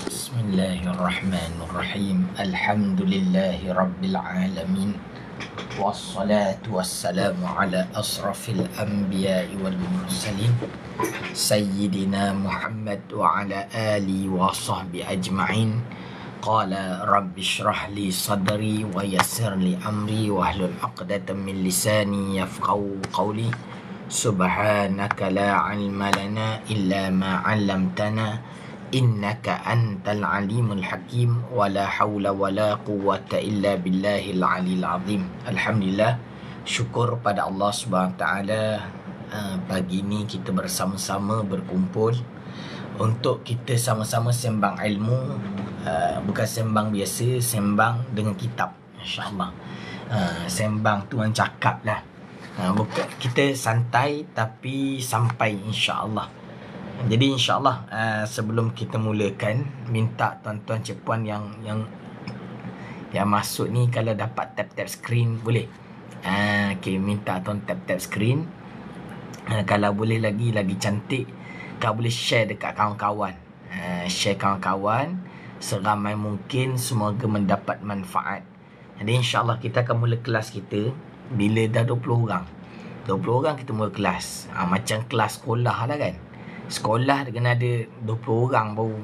Bismillahirrahmanirrahim. Alhamdulillahi rabbil alamin. Wassalatu wassalamu ala asrafil anbiya'i wal mursalin Sayyidina Muhammad wa ala alihi wa sahbihi ajma'in. Qala rabbi shrah li sadri wa yassir li amri wa hlul 'uqdatam min lisani yafqahu qawli. Subhanaka la 'ilma lana illa ma 'allamtana innaka antal alimul hakim. Wala hawla wala quwwata illa billahil aliyil azim. Alhamdulillah, syukur pada Allah Subhanahu taala, pagi ni kita bersama-sama berkumpul untuk kita sama-sama sembang ilmu. Bukan sembang biasa, sembang dengan kitab, insya-Allah. Sembang tu orang cakap lah, bukan kita santai tapi sampai, insya-Allah. Jadi insya-Allah, sebelum kita mulakan, minta tuan-tuan cik puan yang masuk ni kalau dapat tap skrin boleh. Okey, minta tuan tap skrin. Kalau boleh lagi cantik, kau boleh share dekat kawan-kawan. Share kawan-kawan seramai mungkin, semoga mendapat manfaat. Jadi insya-Allah kita akan mula kelas kita bila dah 20 orang. 20 orang kita mula kelas. Macam kelas sekolah lah kan. Sekolah kena ada 20 orang baru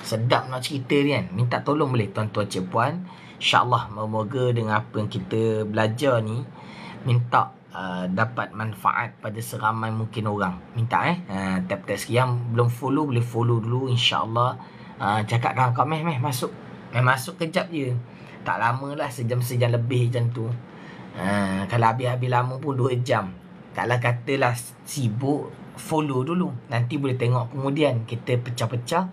sedap nak cerita ni kan. Minta tolong boleh tuan-tuan cik puan. InsyaAllah moga dengan apa yang kita belajar ni, minta dapat manfaat pada seramai mungkin orang. Minta tap yang belum follow boleh follow dulu, insyaAllah. Cakap kawan-kawan meh masuk. Masuk kejap je, tak lama lah, sejam lebih macam tu. Kalau habis lama pun 2 jam. Taklah katalah sibuk, follow dulu. Nanti boleh tengok kemudian. Kita pecah-pecah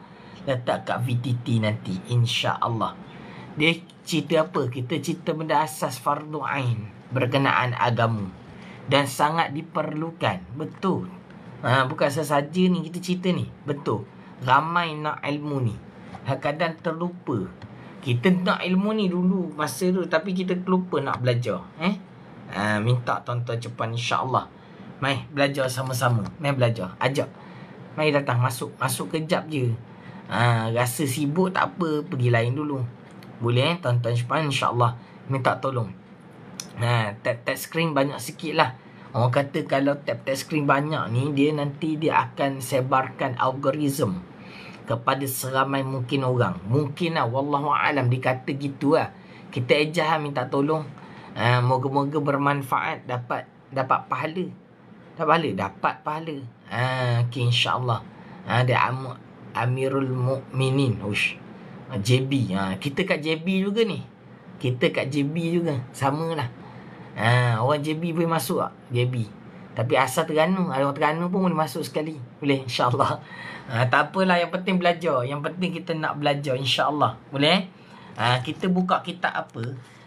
letak kat VTT nanti, insya-Allah. Dia cerita apa? Kita cerita benda asas fardu ain berkenaan agama dan sangat diperlukan. Betul. Bukan sesaja ni kita cerita ni. Betul. Ramai nak ilmu ni, kadang terlupa. Kita nak ilmu ni dulu, masa dulu, tapi kita terlupa nak belajar. Minta tuan-tuan cepat, insya-Allah. Mai belajar sama-sama. Mai belajar. Ajak. Mai datang masuk kejap je. Rasa sibuk tak apa, pergi lain dulu. Boleh tuan-tuan cepat, insya-Allah. Minta tolong. Tap screen banyak sikit lah. Orang kata kalau tap screen banyak ni, dia nanti dia akan sebarkan algoritma kepada seramai mungkin orang. Mungkin lah, wallahualam, dikata gitu lah. Kita ejah minta tolong. Moga-moga bermanfaat, dapat pahala. Dapat pahala. Okay, insya-Allah. Dia Amirul Mukminin JB. Kita kat JB juga ni. Sama lah. Orang JB boleh masuk tak? JB. Tapi asal Terengganu. Ada orang Terengganu pun boleh masuk sekali. Boleh, insya-Allah. Tak apalah, yang penting belajar. Yang penting kita nak belajar, insya-Allah. Boleh? Kita buka kitab apa,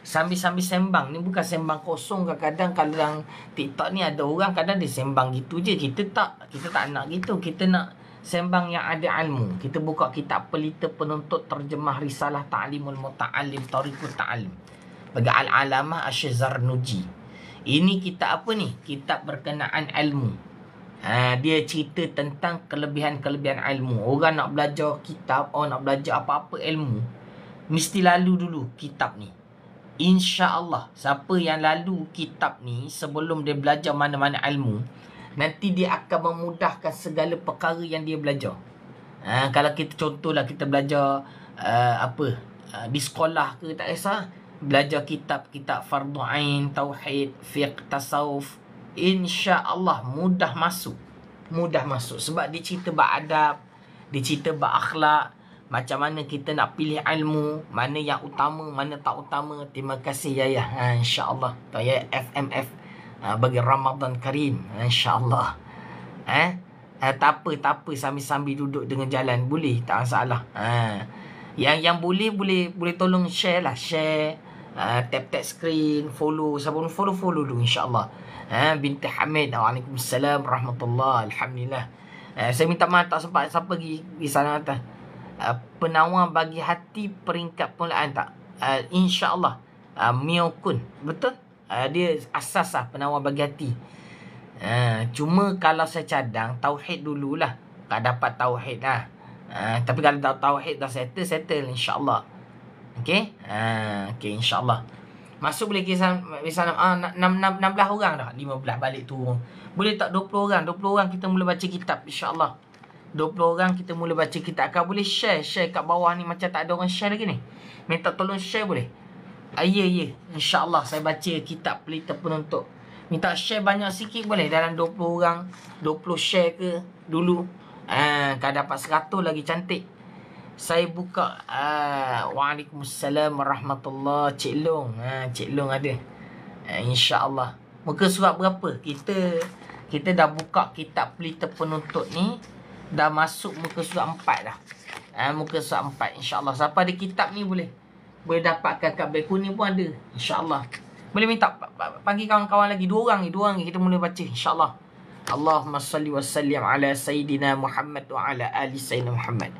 sambil sembang. Ni bukan sembang kosong. Kadang-kadang kalau dalam TikTok ni ada orang kadang dia sembang gitu je. Kita tak nak gitu. Kita nak sembang yang ada ilmu. Kita buka kitab Pelita Penuntut Terjemah Risalah Ta'limul Muta'allim Tariqut Ta'lim bagi Al-Alamah Asy-Zarnuji. Ini kitab apa ni? Kitab berkenaan ilmu. Dia cerita tentang kelebihan-kelebihan ilmu. Orang nak belajar kitab, orang nak belajar apa-apa ilmu, mesti lalu dulu kitab ni. InsyaAllah, siapa yang lalu kitab ni sebelum dia belajar mana-mana ilmu, nanti dia akan memudahkan segala perkara yang dia belajar. Kalau kita contohlah, kita belajar di sekolah ke, tak kisah, belajar kitab fardu ain, tauhid, fiqh, tasawuf, insya-Allah mudah masuk. Sebab dia cerita beradab, dia cerita berakhlak, macam mana kita nak pilih ilmu, mana yang utama, mana tak utama. Terima kasih Yayah. InsyaAllah Yayah FMF bagi Ramadan Karim, insyaAllah. Tak apa, sambil duduk dengan jalan boleh, tak masalah. Yang boleh tolong share lah. Share, tap screen, follow. Siapa pun follow dulu, insyaAllah. Binti Hamid, waalaikumsalam warahmatullahi. Alhamdulillah. Saya minta maaf tak sempat siapa pergi sana atas. Penawar bagi hati peringkat permulaan tak? InsyaAllah. Mio Kun. Betul? Dia asas lah penawar bagi hati. Cuma kalau saya cadang tauhid dululah. Tak dapat tauhid lah. Tapi kalau dah tauhid dah settle insya-Allah. Okey? Okey insya-Allah. Masuk boleh kisah 16 orang dah. 15 balik turun. Boleh tak 20 orang? 20 orang kita mula baca kitab insya-Allah. 20 orang kita mula baca kitab. Kau boleh share kat bawah ni macam tak ada orang share lagi ni. Minta tolong share boleh? Ya. InsyaAllah saya baca kitab Pelita Penuntut. Minta share banyak sikit boleh? Dalam 20 orang 20 share ke dulu. Kalau dapat 100 lagi cantik. Saya buka. Waalaikumsalam warahmatullahi. Cik Long. Cik Long ada. InsyaAllah. Muka surat berapa? Kita dah buka kitab Pelita Penuntut ni. Dah masuk muka surat 4 dah. Muka surat 4 insyaAllah. Siapa ada kitab ni boleh dapatkan kat beg kuning pun ada insyaAllah. Boleh minta panggil kawan-kawan lagi 2 orang ni kita mula baca insyaAllah. Allahumma salli wa sallim ala Sayyidina Muhammad wa ala ali Sayyidina Muhammad.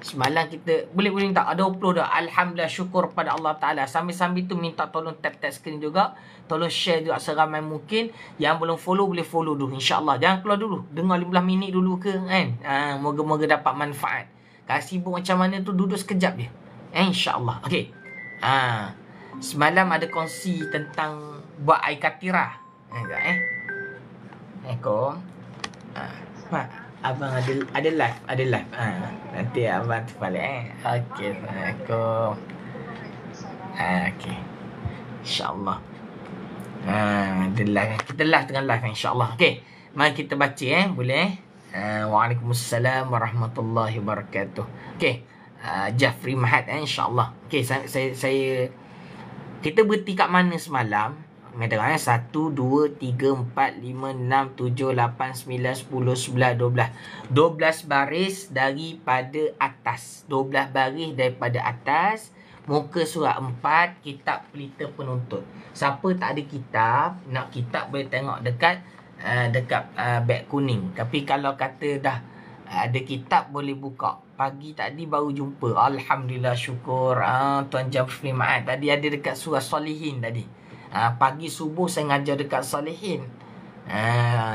Semalam kita boleh minta ada 20 dah. Alhamdulillah, syukur pada Allah Ta'ala. Sambil-sambil tu minta tolong tap screen juga. Tolong share juga seramai mungkin. Yang belum follow boleh follow dulu insyaAllah. Jangan keluar dulu. Dengar 15 minit dulu ke kan. Moga-moga dapat manfaat. Kalau sibuk macam mana tu duduk sekejap je. InsyaAllah. Okey. Semalam ada kongsi tentang buat air katirah. Assalamualaikum. Abang ada live. Nanti abang tu balik Okey. Assalamualaikum. Okey. InsyaAllah. Ada live. Kita live dengan live insyaAllah. Okey. Mari kita baca boleh. Waalaikumsalam warahmatullahi wabarakatuh. Okey. Jafri Mahat insyaAllah. Okey, saya kita berhenti kat mana semalam? Meterang 1 2 3 4 5 6 7 8 9 10 11 12 baris daripada atas. 12 baris daripada atas. Muka surat 4 kitab Pelita Penuntut. Siapa tak ada kitab, nak kitab boleh tengok dekat beg kuning. Tapi kalau kata dah ada kitab boleh buka. Pagi tadi baru jumpa. Alhamdulillah, syukur. Tuan Jafri Ma'ad tadi ada dekat surah Salihin tadi. Pagi subuh saya ngajar dekat Salihin.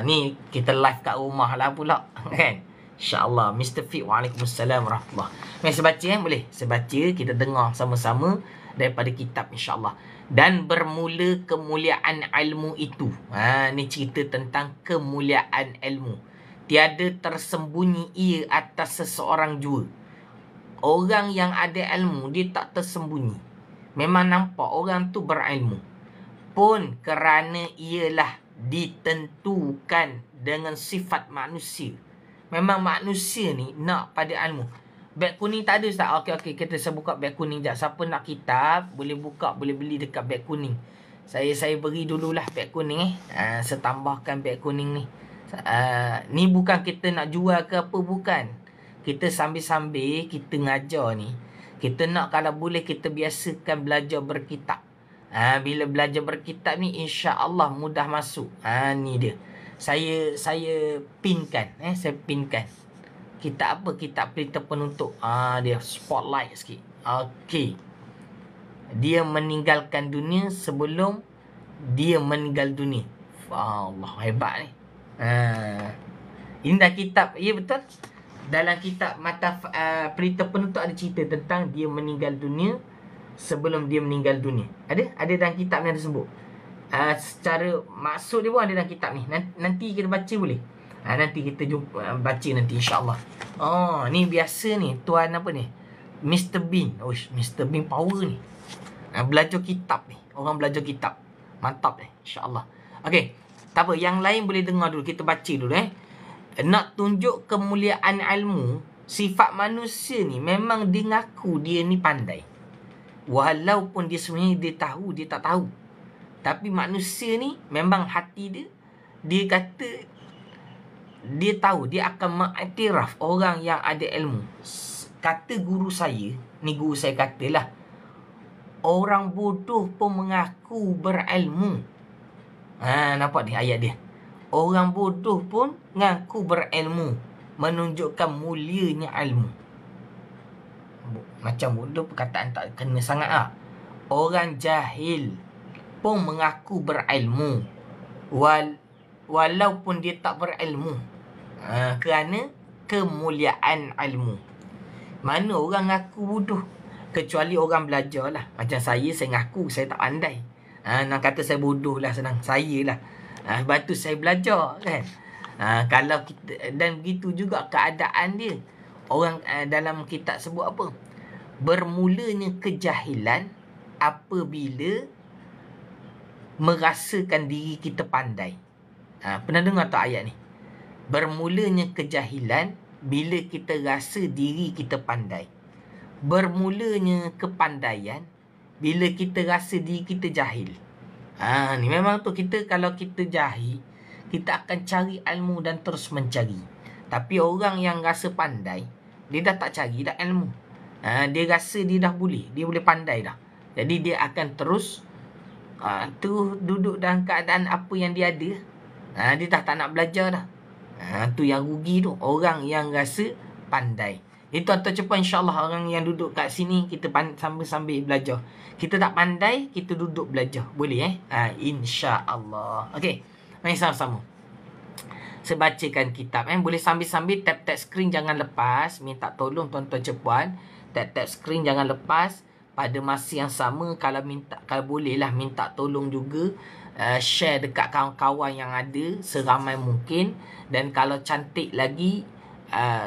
Ni kita live kat rumah lah pula kan. InsyaAllah. Mr. Fit. Waalaikumsalam warahmatullahi. Saya baca boleh? Saya baca, kita dengar sama-sama daripada kitab insyaAllah. Dan bermula kemuliaan ilmu itu. Ni cerita tentang kemuliaan ilmu. Tiada tersembunyi ia atas seseorang jua. Orang yang ada ilmu, dia tak tersembunyi. Memang nampak orang tu berilmu. Pun kerana ialah ditentukan dengan sifat manusia. Memang manusia ni nak pada ilmu. Beg kuning tak ada Ustaz? Okey, saya buka beg kuning sekejap. Siapa nak kitab, boleh buka, boleh beli dekat beg kuning. Saya beri dululah beg kuning saya tambahkan beg kuning ni. Ni bukan kita nak jual ke apa, bukan. Kita sambil-sambil kita ngajar ni, kita nak kalau boleh kita biasakan belajar berkitab. Bila belajar berkitab ni insya-Allah mudah masuk. Ni dia. Saya pinkan. Saya pinkan. Kitab apa? Kitab Pelita Penuntut. Dia spotlight sikit. Okey. Dia meninggalkan dunia sebelum dia meninggal dunia. Allah, hebat ni. Ini dah kitab. Ya betul. Dalam kitab mata Pelita Penuntut ada cerita tentang dia meninggal dunia sebelum dia meninggal dunia. Ada dalam kitab ni ada sebut. Secara maksud dia pun ada dalam kitab ni. Nanti kita baca boleh? Nanti kita jumpa, baca nanti insya-Allah. Ni biasa ni tuan apa ni? Mr. Bean. Mr. Bean power ni. Belajar kitab ni. Orang belajar kitab. Mantap ni insya-Allah. Okey. Tak apa, yang lain boleh dengar dulu. Kita baca dulu Nak tunjuk kemuliaan ilmu, sifat manusia ni memang dia ngaku dia ni pandai. Walaupun dia sebenarnya dia tahu, dia tak tahu. Tapi manusia ni memang hati dia kata dia tahu, dia akan mengiktiraf orang yang ada ilmu. Kata guru saya, ni guru saya katalah, orang bodoh pun mengaku berilmu. Nampak ni ayat dia. Orang bodoh pun ngaku berilmu, menunjukkan mulianya ilmu. Macam bodoh perkataan tak kena sangat Orang jahil pun mengaku berilmu. walaupun dia tak berilmu. Kerana kemuliaan ilmu. Mana orang ngaku bodoh? Kecuali orang belajar lah. Macam saya ngaku saya tak pandai. Nak kata saya bodoh lah senang. Saya lah. Sebab tu saya belajar kan. Kalau kita, dan begitu juga keadaan dia. Orang dalam kitab sebut apa? Bermulanya kejahilan apabila merasakan diri kita pandai. Pernah dengar tak ayat ni? Bermulanya kejahilan bila kita rasa diri kita pandai. Bermulanya kepandaian bila kita rasa diri kita jahil. Ni memang tu, kita kalau kita jahil, kita akan cari ilmu dan terus mencari. Tapi orang yang rasa pandai, dia dah tak cari dah ilmu. Dia rasa dia dah boleh, dia boleh pandai dah. Jadi dia akan terus duduk dalam keadaan apa yang dia ada. Dia dah tak nak belajar dah. Tu yang rugi tu, orang yang rasa pandai. Itu tuan-tuan cepat, insyaAllah orang yang duduk kat sini, kita sambil-sambil belajar. Kita tak pandai, kita duduk belajar. Boleh insyaAllah. Okey, mari sama-sama saya bacakan kitab. Boleh sambil-sambil tap-tap skrin, jangan lepas. Minta tolong tuan-tuan cepat, tap-tap skrin jangan lepas. Pada masa yang sama, kalau boleh lah minta tolong juga share dekat kawan-kawan yang ada seramai mungkin. Dan kalau cantik lagi,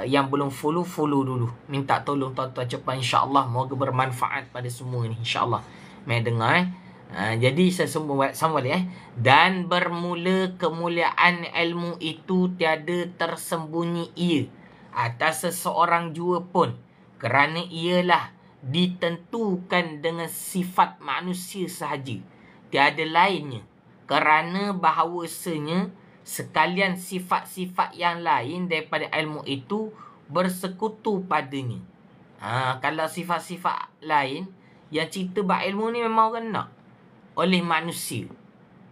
yang belum follow dulu. Minta tolong tuan-tuan cepat, insyaAllah. Moga bermanfaat pada semua ni, insyaAllah. Mari dengar jadi saya sambung balik Dan bermula kemuliaan ilmu itu tiada tersembunyi ia atas seseorang jua pun, kerana ialah ditentukan dengan sifat manusia sahaja, tiada lainnya. Kerana bahawasanya sekalian sifat-sifat yang lain daripada ilmu itu bersekutu padanya. Kalau sifat-sifat lain yang cerita bab ilmu ni memang orang nak oleh manusia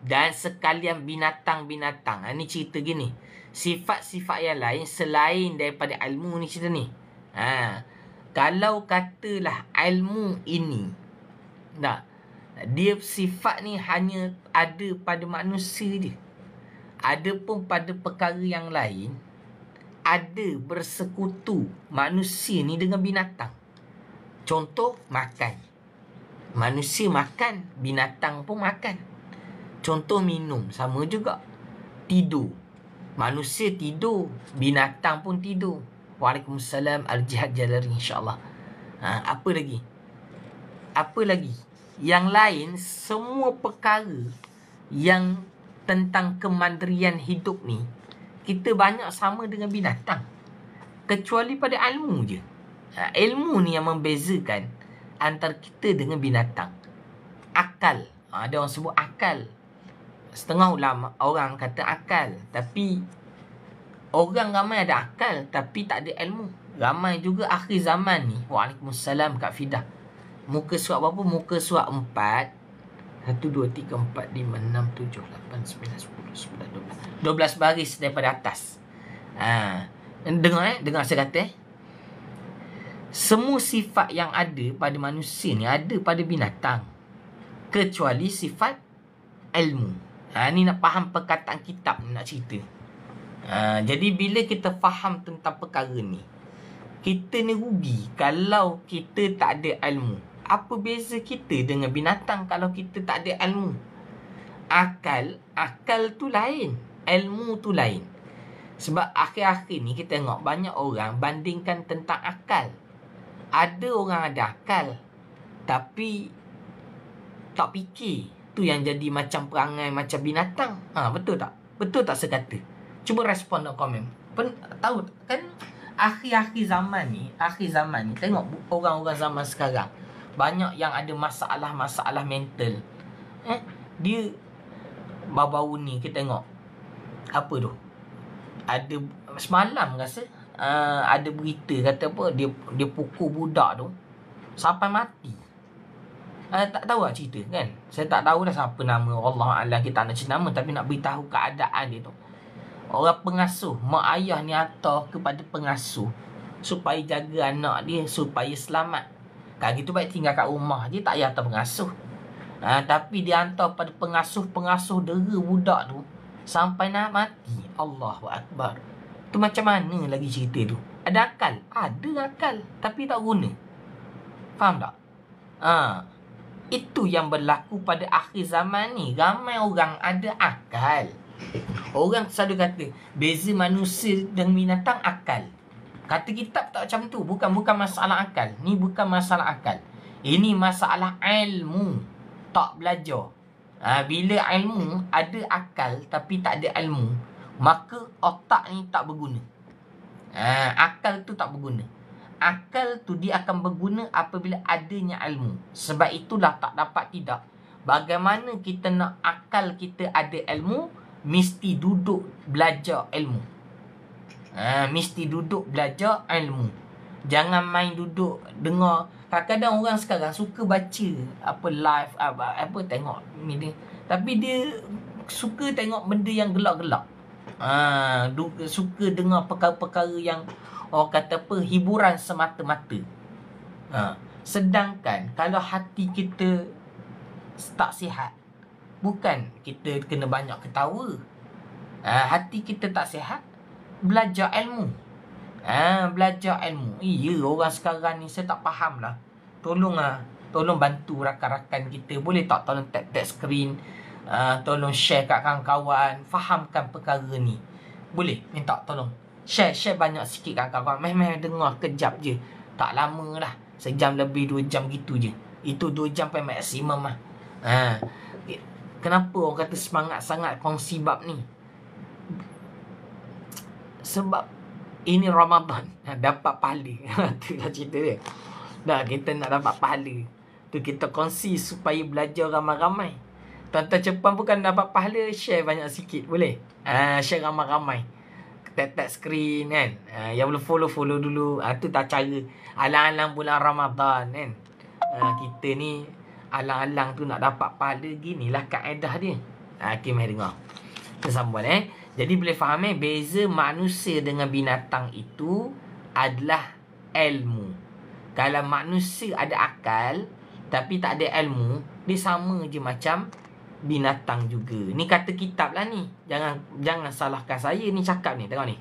dan sekalian binatang-binatang. Ni cerita gini, sifat-sifat yang lain selain daripada ilmu ni cerita ni. Kalau katalah ilmu ini dia sifat ni hanya ada pada manusia je, ada pun pada perkara yang lain ada bersekutu manusia ni dengan binatang. Contoh, makan. Manusia makan, binatang pun makan. Contoh, minum, sama juga. Tidur, manusia tidur, binatang pun tidur. Waalaikumsalam Al-Jihad Jalari, insyaAllah. Apa lagi? Yang lain, semua perkara yang tentang kemandirian hidup ni, kita banyak sama dengan binatang. Kecuali pada ilmu je. Ilmu ni yang membezakan antara kita dengan binatang. Akal. Ada orang sebut akal. Setengah orang kata akal. Tapi orang ramai ada akal tapi tak ada ilmu. Ramai juga akhir zaman ni. Waalaikumsalam Kak Fidah. Muka surat berapa? Muka surat 4. 1, 2, 3, 4, 5, 6, 7, 8, 9, 10, 11, 12 baris daripada atas. Dengar saya kata semua sifat yang ada pada manusia ni ada pada binatang, kecuali sifat ilmu. Ni nak faham perkataan kitab ni, nak cerita. Jadi bila kita faham tentang perkara ni, kita ni rugi kalau kita tak ada ilmu. Apa beza kita dengan binatang kalau kita tak ada ilmu? Akal tu lain, ilmu tu lain. Sebab akhir-akhir ni kita tengok banyak orang bandingkan tentang akal. Ada orang ada akal tapi tak fikir. Tu yang jadi macam perangai macam binatang. Betul tak? Betul tak saya kata? Cuba respon dan komen. Tahu kan akhir zaman ni tengok orang-orang zaman sekarang banyak yang ada masalah mental. Dia baru-baru ni kita tengok apa tu? Ada semalam rasa ada berita kata apa, dia pukul budak tu sampai mati. Tak tahu lah cerita kan. Saya tak tahu dah siapa nama, Wallahualam, kita tak nak cerita nama, tapi nak beritahu keadaan dia tu. Orang pengasuh, mak ayah ni hantar kepada pengasuh supaya jaga anak dia supaya selamat. Kalau gitu baik tinggal kat rumah je, tak payah hantar pengasuh. Tapi dia hantar pada pengasuh dera budak tu sampai nak mati. Allahu Akbar. Tu macam mana lagi cerita tu? Ada akal? Ada akal, tapi tak guna. Faham tak? Itu yang berlaku pada akhir zaman ni. Ramai orang ada akal. Orang selalu kata beza manusia dan binatang akal. Kata kitab tak macam tu. Bukan masalah akal. Ni bukan masalah akal. Ini masalah ilmu. Tak belajar. Bila ilmu ada akal tapi tak ada ilmu, maka otak ni tak berguna. Akal tu tak berguna. Akal tu dia akan berguna apabila adanya ilmu. Sebab itulah tak dapat tidak. Bagaimana kita nak akal kita ada ilmu? Mesti duduk belajar ilmu. Mesti duduk belajar ilmu. Jangan main duduk dengar. Kadang-kadang orang sekarang suka baca apa live, apa tengok ni, tapi dia suka tengok benda yang gelak-gelak. Suka dengar perkara-perkara yang orang kata apa, hiburan semata-mata. Sedangkan kalau hati kita tak sihat, bukan kita kena banyak ketawa. Hati kita tak sihat, belajar ilmu. Belajar ilmu. Orang sekarang ni saya tak faham lah. Tolong bantu rakan-rakan kita. Boleh tak tolong tap screen, tolong share kat kawan-kawan, fahamkan perkara ni. Boleh minta tolong share banyak sikit kat kawan-kawan. Meh dengar kejap je, tak lama lah, sejam lebih 2 jam gitu je. Itu 2 jam paling maksimum lah. Kenapa orang kata semangat sangat kongsi bab ni? Sebab ini Ramadan, dapat pahala. Itulah cerita dia. Kita nak dapat pahala, tu kita kongsi supaya belajar ramai-ramai. Tuan-tuan Jepun bukan dapat pahala, share banyak sikit boleh. Share ramai-ramai, tap screen kan. Yang boleh follow dulu. Tu tak cara alang-alang bulan Ramadan kan. Kita ni alang-alang tu nak dapat pahala, ginilah kaedah dia. Mari dengar. Kita sambung Jadi boleh faham beza manusia dengan binatang itu adalah ilmu. Kalau manusia ada akal tapi tak ada ilmu, dia sama je macam binatang juga. Ni kata kitab lah ni. Jangan salahkan saya ni cakap ni. Tengok ni.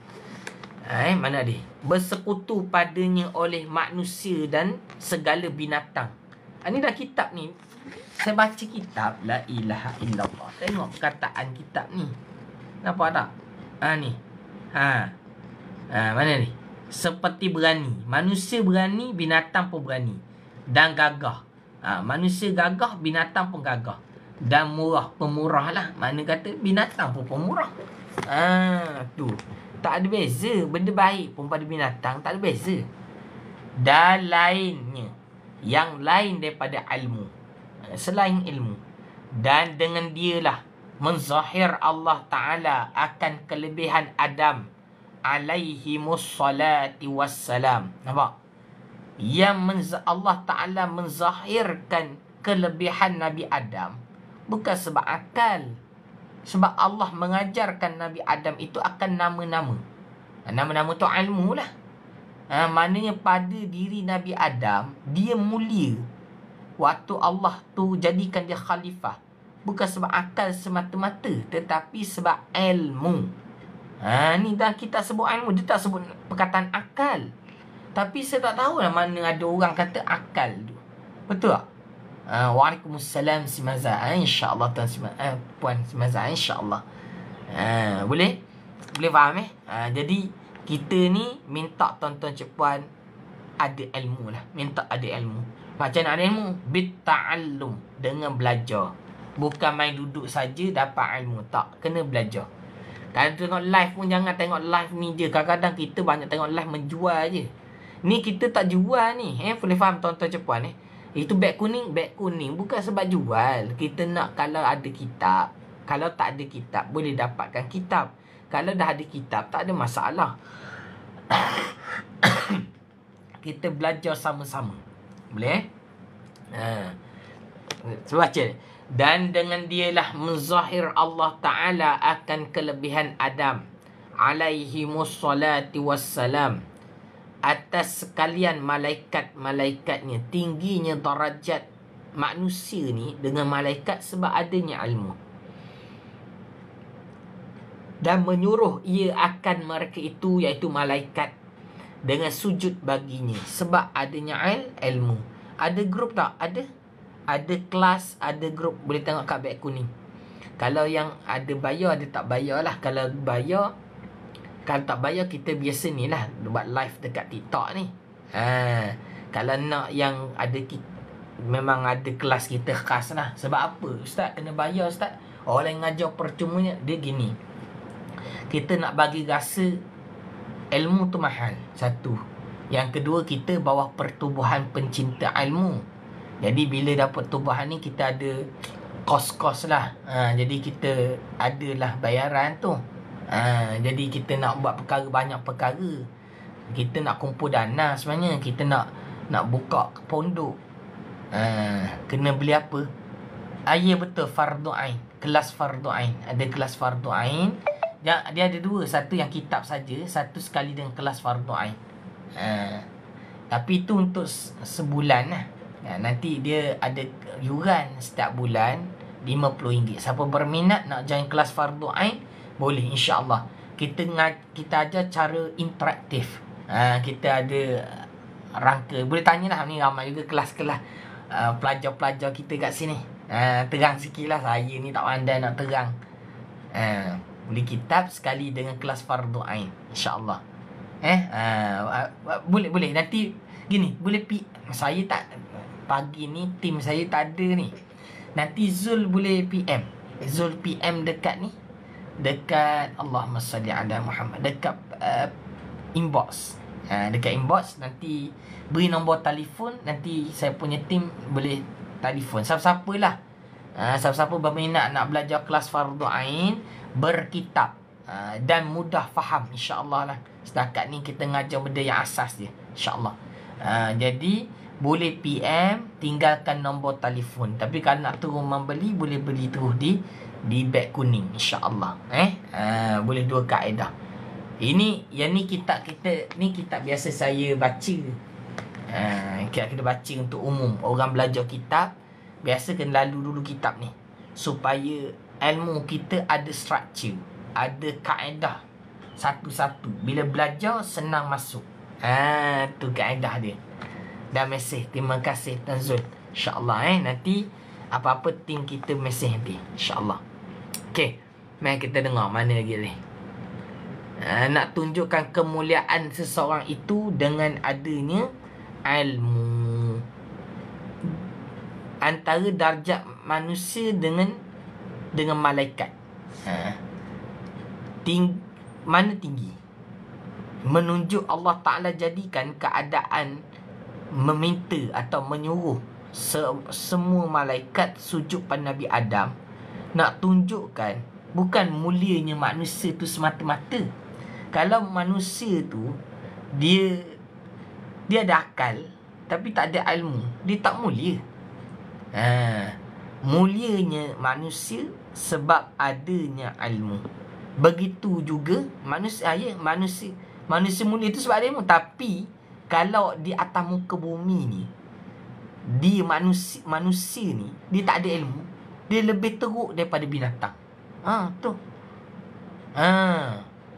Mana dia? Bersekutu padanya oleh manusia dan segala binatang. Ni dah kitab ni. Saya baca kitab. La ilaha illallah. Tengok perkataan kitab ni. Nampak tak? Ni. Mana ni? Seperti berani. Manusia berani, binatang pun berani. Dan gagah. Manusia gagah, binatang pun gagah. Dan murah, pemurah lah. Mana kata binatang pun pemurah. Tu. Tak ada beza. Benda baik pun pada binatang, tak ada beza. Dan lainnya, yang lain daripada ilmu, selain ilmu. Dan dengan dialah menzahir Allah Ta'ala akan kelebihan Adam alaihimus salati wassalam. Nampak? Yang Allah Ta'ala menzahirkan kelebihan Nabi Adam bukan sebab akal. Sebab Allah mengajarkan Nabi Adam itu akan nama-nama. Nama-nama tu ilmu lah. Maknanya pada diri Nabi Adam, dia mulia waktu Allah tu jadikan dia khalifah. Bukan sebab akal semata-mata, tetapi sebab ilmu. Ni dah kita sebut ilmu. Dia tak sebut perkataan akal. Tapi saya tak tahu lah mana ada orang kata akal tu. Betul tak? Waalaikumsalam si Maza. InsyaAllah Tuan si Puan si Maza. InsyaAllah. Boleh? Boleh faham Jadi kita ni minta tuan-tuan Cik Puan ada ilmu lah. Minta ada ilmu. Macam mana ada ilmu? Bitta'allum. Dengan belajar. Bukan main duduk saja dapat ilmu. Tak. Kena belajar. Kalau tengok live pun jangan tengok live ni je. Kadang-kadang kita banyak tengok live menjual je. Ni kita tak jual ni. Boleh faham tuan-tuan Cik Puan Itu beg kuning. Beg kuning bukan sebab jual. Kita nak kalau ada kitab. Kalau tak ada kitab, boleh dapatkan kitab. Kalau dah ada kitab, tak ada masalah. Kita belajar sama-sama. Boleh? Baca. Dan dengan dialah menzahir Allah Ta'ala akan kelebihan Adam alaihimus salati wassalam, atas sekalian malaikat-malaikatnya. Tingginya darajat manusia ni dengan malaikat sebab adanya ilmu. dan menyuruh ia akan mereka itu, iaitu malaikat, dengan sujud baginya sebab adanya ilmu. Ada grup tak? Ada kelas, ada grup. Boleh tengok kat beg kuning. Kalau yang ada bayar, ada tak bayar lah. Kalau tak bayar, kita biasa ni lah buat live dekat TikTok ni. Kalau nak yang ada, memang ada kelas kita khas lah. Sebab apa? Ustaz kena bayar Ustaz. Orang yang ngajar percumanya. Dia gini, kita nak bagi rasa ilmu tu mahal. Satu. Yang kedua, kita bawah pertubuhan pencinta ilmu. Jadi bila dapat tubuhan ni, kita ada kos-kos lah. Jadi kita adalah bayaran tu. Jadi kita nak buat perkara, banyak perkara. Kita nak kumpul dana sebenarnya. Kita nak buka pondok. Kena beli apa? Ya betul, fardu ain. Kelas fardu ain. Ada kelas fardu ain. Dia ada dua. Satu yang kitab saja, satu sekali dengan kelas fardu ain. Tapi itu untuk sebulan lah. Nanti dia ada yuran setiap bulan RM50. Siapa berminat nak join kelas fardu ain, boleh, insya-Allah. Kita ajar cara interaktif. Kita ada rangka. Boleh tanyalah, ni ramai juga kelas-kelas pelajar-pelajar kita kat sini. Terang sikit lah, saya ni tak pandai nak terang. Beli kitab sekali dengan kelas fardu ain, insya-Allah. Boleh nanti gini, boleh saya tak, pagi ni tim saya tak ada ni. Nanti Zul boleh PM. Zul PM dekat ni, dekat Allahumma salli ala Muhammad, dekat inbox. Dekat inbox nanti beri nombor telefon, nanti saya punya tim boleh telefon. Siapa-siapa lah, siapa-siapa berminat nak belajar kelas fardu ain, berkitab dan mudah faham, insya-Allah lah. Setakat ni kita ngajar benda yang asas dia, insya-Allah. Jadi boleh PM, tinggalkan nombor telefon. Tapi kalau nak terus membeli, boleh beli terus di beg kuning, insya-Allah. Boleh dua kaedah. Yang ni kitab kita, ni kitab biasa saya baca. Kita baca untuk umum. Orang belajar kitab biasa kena lalu dulu kitab ni, supaya ilmu kita ada structure, ada kaedah satu-satu. Bila belajar senang masuk. Tu kaedah dia. Dan mesej, terima kasih Tuan Zul, insya-Allah. Nanti apa-apa tim kita mesej nanti, insya-Allah. Okey, mari kita dengar mana lagi ni. Nak tunjukkan kemuliaan seseorang itu dengan adanya ilmu. Antara darjat manusia dengan malaikat, mana tinggi? Menunjuk Allah Ta'ala jadikan keadaan meminta atau menyuruh semua malaikat sujud pada Nabi Adam. Nak tunjukkan bukan mulianya manusia tu semata-mata. Kalau manusia tu dia ada akal tapi tak ada ilmu, dia tak mulia. Mulianya manusia sebab adanya ilmu. Begitu juga manusia mulia itu sebab ada ilmu. Tapi kalau di atas muka bumi ni, dia manusia ni, dia tak ada ilmu, dia lebih teruk daripada binatang. Tu.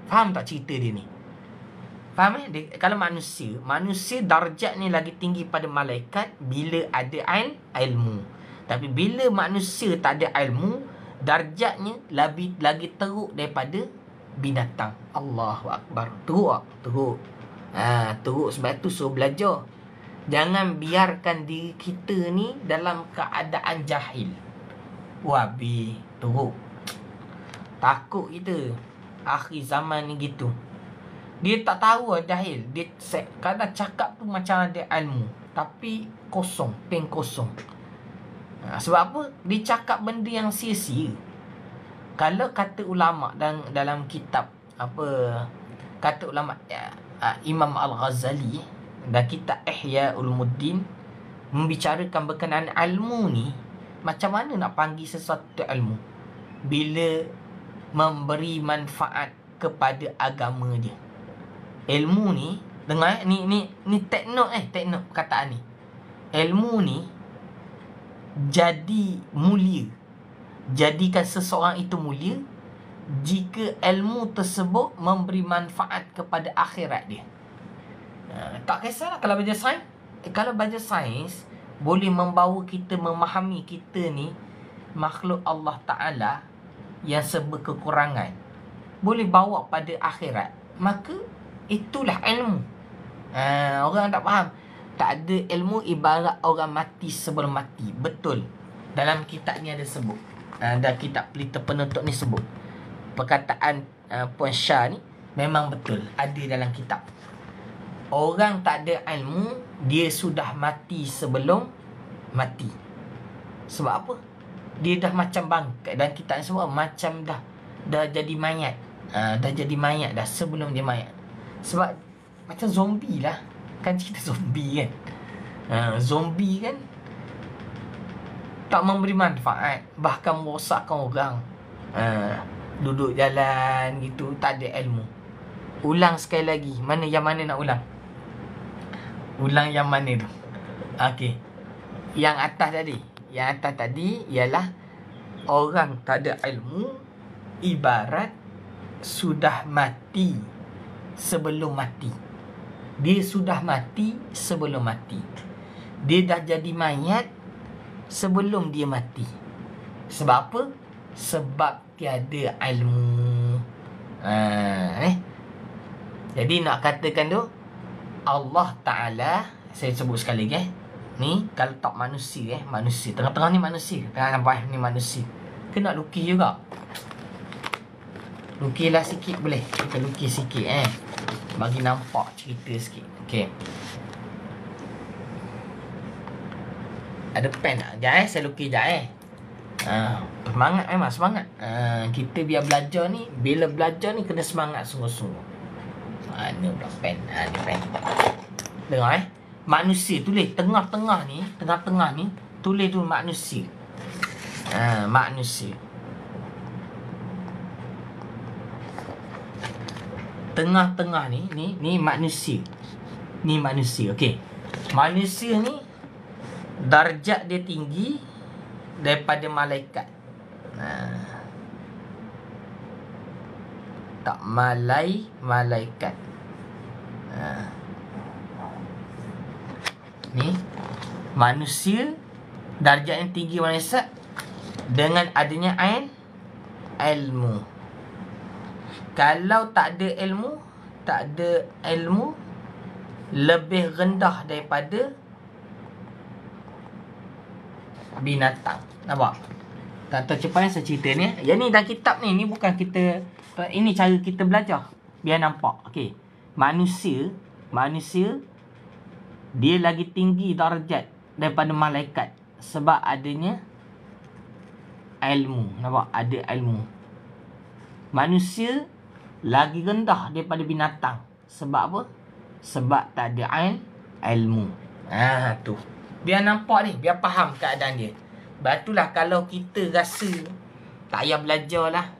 Faham tak cerita dia ni? Faham kalau manusia darjat ni lagi tinggi pada malaikat bila ada ilmu. Tapi bila manusia tak ada ilmu, darjatnya lagi teruk daripada binatang. Allahu Akbar. Teruk. Teruk. Sebab tu suruh belajar. Jangan biarkan diri kita ni dalam keadaan jahil. Wabi, teruk. Takut kita akhir zaman ni gitu. Dia tak tahu jahil. Dia kadang cakap tu macam ada ilmu, tapi kosong, peng kosong. Sebab apa? Dia cakap benda yang sia-sia. Kalau kata ulama dalam kitab kata ulama Imam Al-Ghazali dan kitab Ihya Ulumuddin membicarakan berkenaan ilmu ni, macam mana nak panggil sesuatu ilmu bila memberi manfaat kepada agama dia. Ilmu ni, dengar ni take note perkataan ni. Ilmu ni jadi mulia, jadikan seseorang itu mulia jika ilmu tersebut memberi manfaat kepada akhirat dia. Tak kisahlah kalau belajar sains. Kalau belajar sains boleh membawa kita memahami kita ni makhluk Allah Ta'ala yang serba kekurangan, boleh bawa pada akhirat, maka itulah ilmu. Orang tak faham, tak ada ilmu ibarat orang mati sebelum mati. Betul, dalam kitab ni ada sebut, dan kitab pelita penutup ni sebut perkataan Puan Syah ni memang betul, ada dalam kitab. Orang tak ada ilmu, dia sudah mati sebelum mati. Sebab apa? Dia dah macam bangkai, dan kita sebut macam dah jadi mayat. Dah jadi mayat dah sebelum dia mayat. Sebab macam zombie lah. Kan cerita zombie kan. Zombie kan tak memberi manfaat, bahkan merosakkan orang. Duduk jalan gitu, tak ada ilmu. Ulang sekali lagi. Yang mana nak ulang? Ulang yang mana tu? Okey. Yang atas tadi ialah orang tak ada ilmu ibarat sudah mati sebelum mati. Dia sudah mati sebelum mati. Dia dah jadi mayat sebelum dia mati. Sebab apa? Sebab tiada ilmu. Jadi nak katakan tu, Allah Ta'ala, saya sebut sekali lagi ni, kalau tak manusia manusia, tengah-tengah ni manusia, tengah nampak ni manusia, kena lukis juga. Lukislah sikit boleh. Kita lukis sikit bagi nampak cerita sikit. Okey. Ada pen tak? Sekejap saya lukis sekejap semangat memang semangat. Kita biar belajar ni, bila belajar ni kena semangat sungguh-sungguh. Mana pula pen? Ni pen. Dengar manusia, tulis tengah-tengah ni tulis tu manusia. Manusia. Tengah-tengah ni manusia. Ni manusia. Okey. Manusia ni darjat dia tinggi daripada malaikat. Tak malaikat. Ni manusia darjat yang tinggi manusia dengan adanya ilmu. Kalau tak ada ilmu lebih rendah daripada binatang. Nampak? Tak tahu cepat saya cerita ni. Yang ni dalam kitab ni bukan kita, ini cara kita belajar biar nampak. Okey. Manusia dia lagi tinggi darjat daripada malaikat sebab adanya ilmu. Nampak? Ada ilmu. Manusia lagi rendah daripada binatang. Sebab apa? Sebab tak ada ilmu. Tu. Biar nampak ni, biar faham keadaan dia. Batulah kalau kita rasa tak payah belajar lah,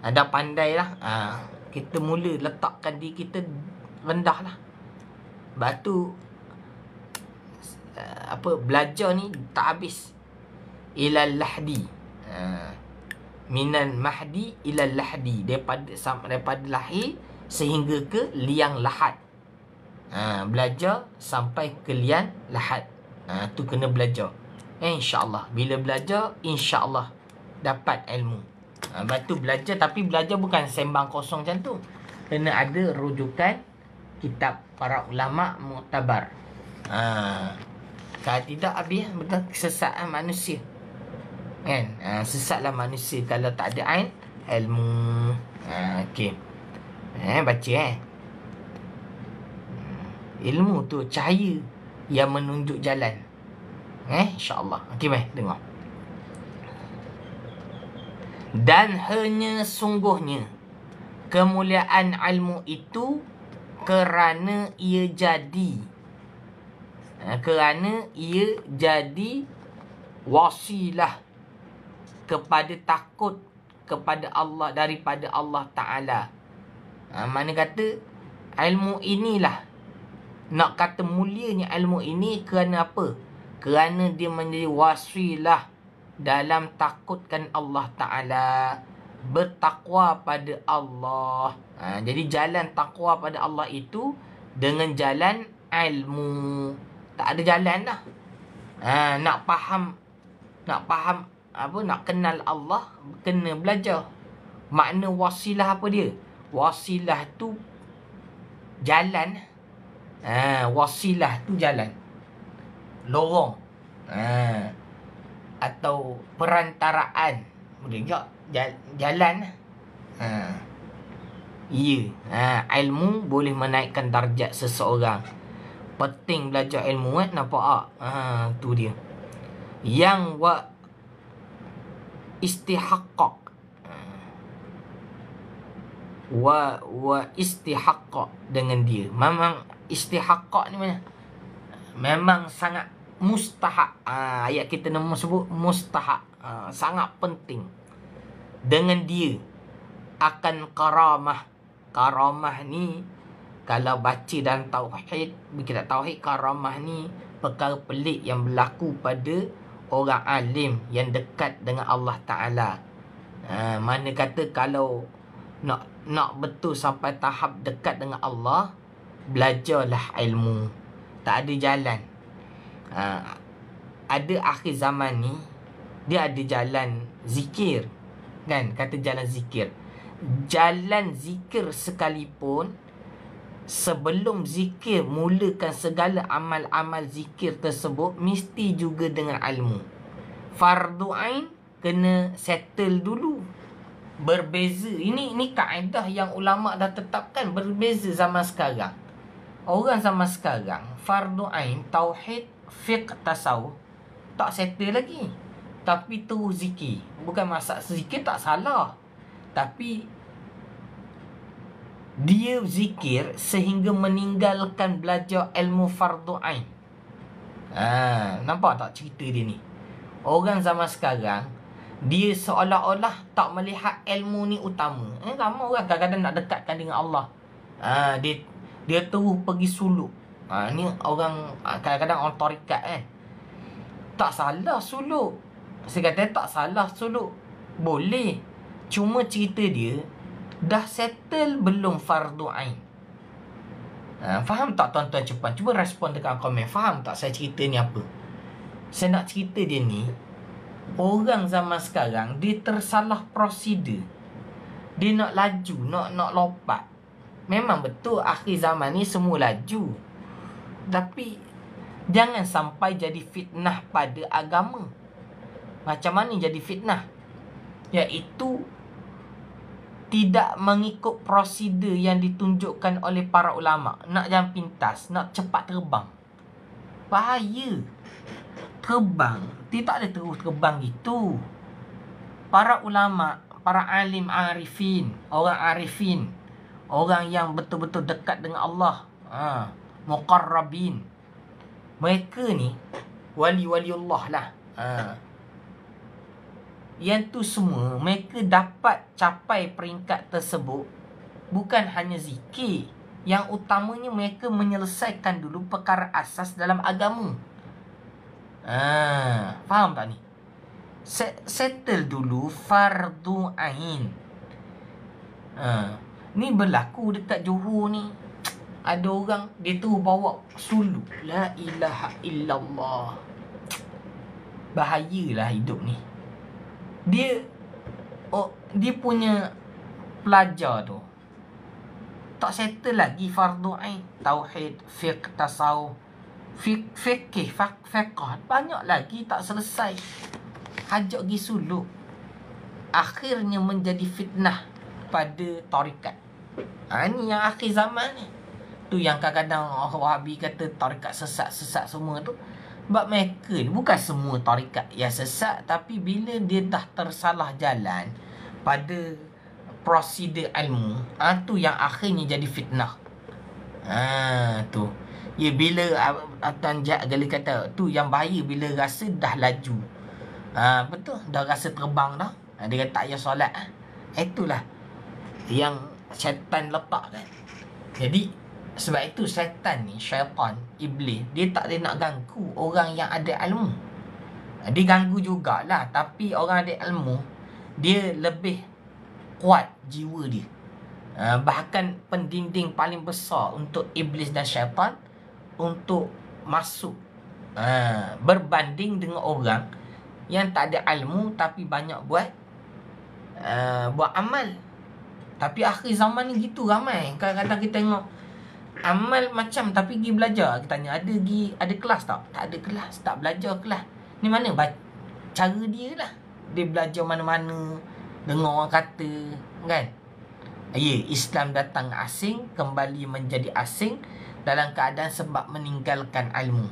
dah pandai lah, kita mula letakkan diri kita rendah lah. Batu belajar ni tak habis. Ilal lahdi. Minan mahdi ilal lahdi, daripada lahir sehingga ke liang lahat. Belajar sampai ke liang lahat. Tu kena belajar. InsyaAllah. Bila belajar, insyaAllah dapat ilmu. Lepas tu belajar, tapi belajar bukan sembang kosong macam tu. Kena ada rujukan kitab para ulama' muktabar. Kalau tidak, habis betul kesesatan manusia. Kan? Sesatlah manusia kalau tak ada ilmu. Okey. Baca ilmu tu cahaya yang menunjuk jalan. InsyaAllah. Okey, baik. Dengar. Dan hanya sungguhnya kemuliaan ilmu itu kerana ia jadi wasilah kepada takut kepada Allah, daripada Allah Ta'ala. Mana kata ilmu inilah, nak kata mulianya ilmu ini kerana apa? Kerana dia menjadi wasilah dalam takutkan Allah Ta'ala, bertakwa pada Allah. Jadi jalan takwa pada Allah itu dengan jalan ilmu. Tak ada jalan dah. Nak faham apa, nak kenal Allah, kena belajar. Makna wasilah apa dia? Wasilah tu jalan. Wasilah tu jalan, lorong, atau perantaraan. Boleh juga jalan. Ilmu boleh menaikkan darjat seseorang. Penting belajar ilmu, nampak tak? Tu dia. Yang istihaqaq. Wa istihaqaq dengan dia. Memang istihaqaq ni mana? Memang sangat mustahak. Ayat kita nombor sebut mustahak. Sangat penting. Dengan dia akan karamah. Karamah ni kalau baca dalam tauhid, kita tauhid, karamah ni perkara pelik yang berlaku pada orang alim yang dekat dengan Allah Ta'ala. Mana kata kalau nak betul sampai tahap dekat dengan Allah, belajarlah ilmu. Tak ada jalan. Ada akhir zaman ni, dia ada jalan zikir. Kan? Kata jalan zikir. Jalan zikir sekalipun, sebelum zikir, mulakan segala amal-amal zikir tersebut, mesti juga dengan ilmu. Fardu ain kena settle dulu. Berbeza. Ini kaedah yang ulama' dah tetapkan. Berbeza zaman sekarang. Orang zaman sekarang, fardu ain, tauhid, fiqh, tasawuf, tak settle lagi. Tapi terus zikir. Bukan masalah zikir tak salah. Tapi dia zikir sehingga meninggalkan belajar ilmu fardu ain. Nampak tak cerita dia ni? Orang zaman sekarang, dia seolah-olah tak melihat ilmu ni utama. Ramai orang kadang-kadang nak dekatkan dengan Allah. Dia terus pergi suluk. Ni orang, kadang-kadang orang tarikat kan. Tak salah suluk. Saya kata tak salah suluk. Boleh. Cuma cerita dia, dah settle belum fardu ain? Faham tak tuan-tuan cepat? Cuba respon dekat komen. Faham tak saya cerita ni apa? Saya nak cerita dia ni, orang zaman sekarang, dia tersalah prosedur. Dia nak laju, nak lompat. Memang betul akhir zaman ni semua laju. Tapi jangan sampai jadi fitnah pada agama. Macam mana jadi fitnah? Iaitu tidak mengikut prosedur yang ditunjukkan oleh para ulama'. Nak jalan pintas, nak cepat terbang. Bahaya. Terbang, dia tak ada terus terbang gitu. Para ulama', para alim arifin, orang arifin, orang yang betul-betul dekat dengan Allah, muqarrabin, mereka ni wali-waliullah lah. Yang tu semua, mereka dapat capai peringkat tersebut bukan hanya zikir. Yang utamanya mereka menyelesaikan dulu perkara asas dalam agama. Faham tak ni? Settle dulu fardu ain. Ni berlaku dekat Johor ni. Ada orang, dia tu bawa suluk. La ilaha illallah. Bahayalah hidup ni. Dia punya pelajar tu tak settle lagi fardu ain, tauhid, fiqh, tasawuf, fikih, fiqh, banyak lagi tak selesai. Hajak pergi suluk. Akhirnya menjadi fitnah pada tarikat. Ni yang akhir zaman ni. Tu yang kadang-kadang orang Wahabi kata tarikat sesat semua tu. Sebab mereka ni, bukan semua tarikat yang sesat, tapi bila dia dah tersalah jalan pada prosedur ilmu, tu yang akhirnya jadi fitnah. Tu. Bila Tuan Jad Gali kata, tu yang bahaya bila rasa dah laju. Betul, dah rasa terbang dah. Dia kata tak payah solat. Itulah yang syaitan letak kan. Jadi sebab itu syaitan, iblis, dia tak ada nak ganggu orang yang ada ilmu. Dia ganggu jugalah, tapi orang ada ilmu, dia lebih kuat jiwa dia. Bahkan pendinding paling besar untuk iblis dan syaitan untuk masuk, berbanding dengan orang yang tak ada ilmu tapi banyak buat amal. Tapi akhir zaman ni gitu ramai. Kadang-kadang kita tengok amal macam tapi pergi belajar. Kita tanya ada kelas tak? Tak ada kelas, tak belajar kelas. Ni mana cara dia lah. Dia belajar mana-mana, dengar orang kata, kan? Islam datang asing, kembali menjadi asing dalam keadaan sebab meninggalkan ilmu.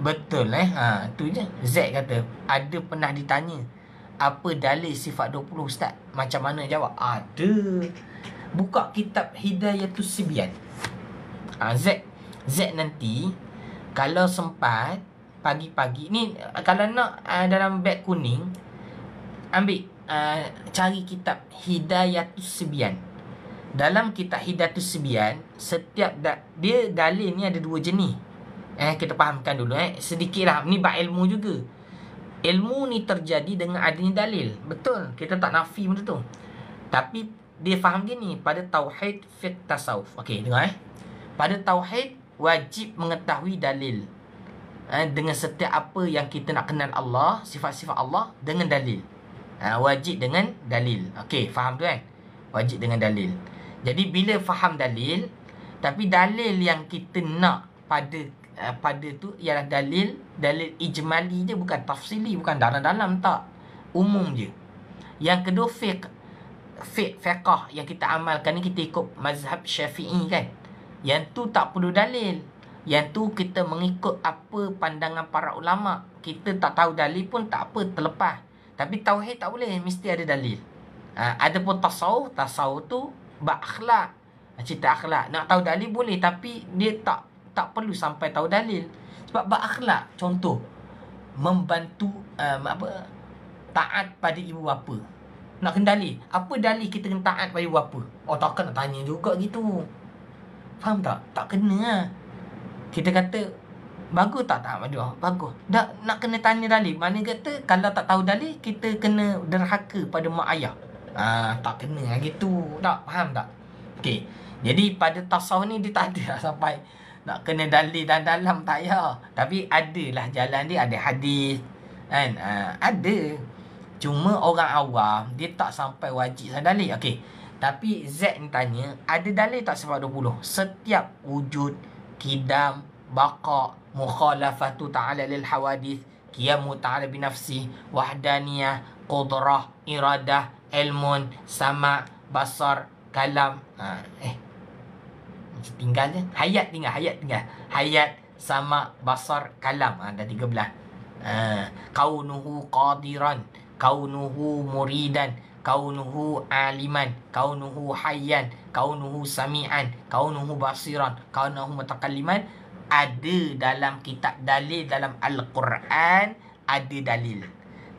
Betul tu je. Z kata, ada pernah ditanya, apa dalil sifat 20 Ustaz? Macam mana jawab? Ada. Buka kitab Hidayatus Sibyan. Z nanti kalau sempat pagi-pagi ni, kalau nak dalam beg kuning, ambil cari kitab Hidayatus Sibyan. Dalam kitab Hidayatus Sibyan, setiap dia dalil ni ada 2 jenis. Kita fahamkan dulu sedikit lah. Ni bab ilmu juga. Ilmu ni terjadi dengan adanya dalil. Betul, kita tak nafi benda tu. Tapi dia faham gini, pada tauhid, fiqh, tasawuf. Okey, dengar Pada tauhid wajib mengetahui dalil. Dengan setiap apa yang kita nak kenal Allah, sifat-sifat Allah dengan dalil. Wajib dengan dalil. Okey, faham tu kan? Wajib dengan dalil. Jadi bila faham dalil, tapi dalil yang kita nak pada tu ialah dalil ijmali je, bukan tafsili, bukan dalam-dalam, tak. Umum je. Yang kedua fiqh yang kita amalkan ni, kita ikut mazhab Syafi'i kan. Yang tu tak perlu dalil. Yang tu kita mengikut apa pandangan para ulama. Kita tak tahu dalil pun tak apa, terlepas. Tapi tauhid tak boleh, mesti ada dalil. Adapun tasawuf tu bab akhlak, cerita akhlak. Nak tahu dalil boleh, tapi dia tak perlu sampai tahu dalil. Sebab bab akhlak, contoh membantu taat pada ibu bapa. Nak kena dalil. Apa dalil kita kena taat pada ibu bapa? Takkan nak tanya juga gitu. Faham tak? Tak kena lah. Kita kata bagus tak taat pada dia? Bagus. Nak kena tanya dalil. Mana kata kalau tak tahu dalil, kita kena derhaka pada mak ayah. Tak kena lah gitu. Tak? Faham tak? Okey. Jadi pada tasawuf ni dia tak ada lah sampai nak kena dalil dan dalam, tak payah. Tapi adalah jalan dia, ada hadis kan. Ada. Cuma orang awam dia tak sampai wajib dalil. Okey. Tapi Z ni tanya, ada dalil tak sifat 20? Setiap wujud, kidam, baqa, mukhalafatu ta'ala lil hawadith, qiyamu ta'ala binafsi, wahdaniyah, qudrah, iradah, ilmun, sama, basar, kalam. Tinggal je. Hayat tinggal. Hayat, sama, basar, kalam. Dah 13. Kaunuhu qadiran, kaunuhu muridan, kaunuhu aliman, kaunuhu hayyan, kaunuhu sami'an, kaunuhu basiran, kaunuhu mutakalliman. Ada dalam kitab dalil, dalam Al-Quran ada dalil.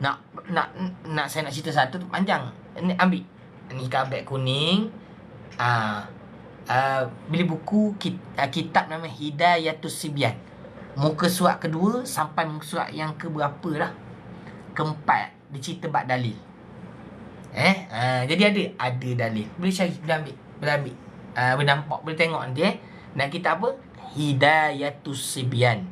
Nak saya nak cerita satu tu panjang. Ni ambil. Ni kabel kuning. Beli buku kitab nama Hidayatus Sibyan. Muka surat kedua sampai muka surat yang ke berapa lah? Keempat. Dia cerita bab dalil. Jadi ada dalil. Boleh cari, boleh ambil. Boleh nampak, boleh tengok nanti Dan kita apa? Hidayatus Sibyan.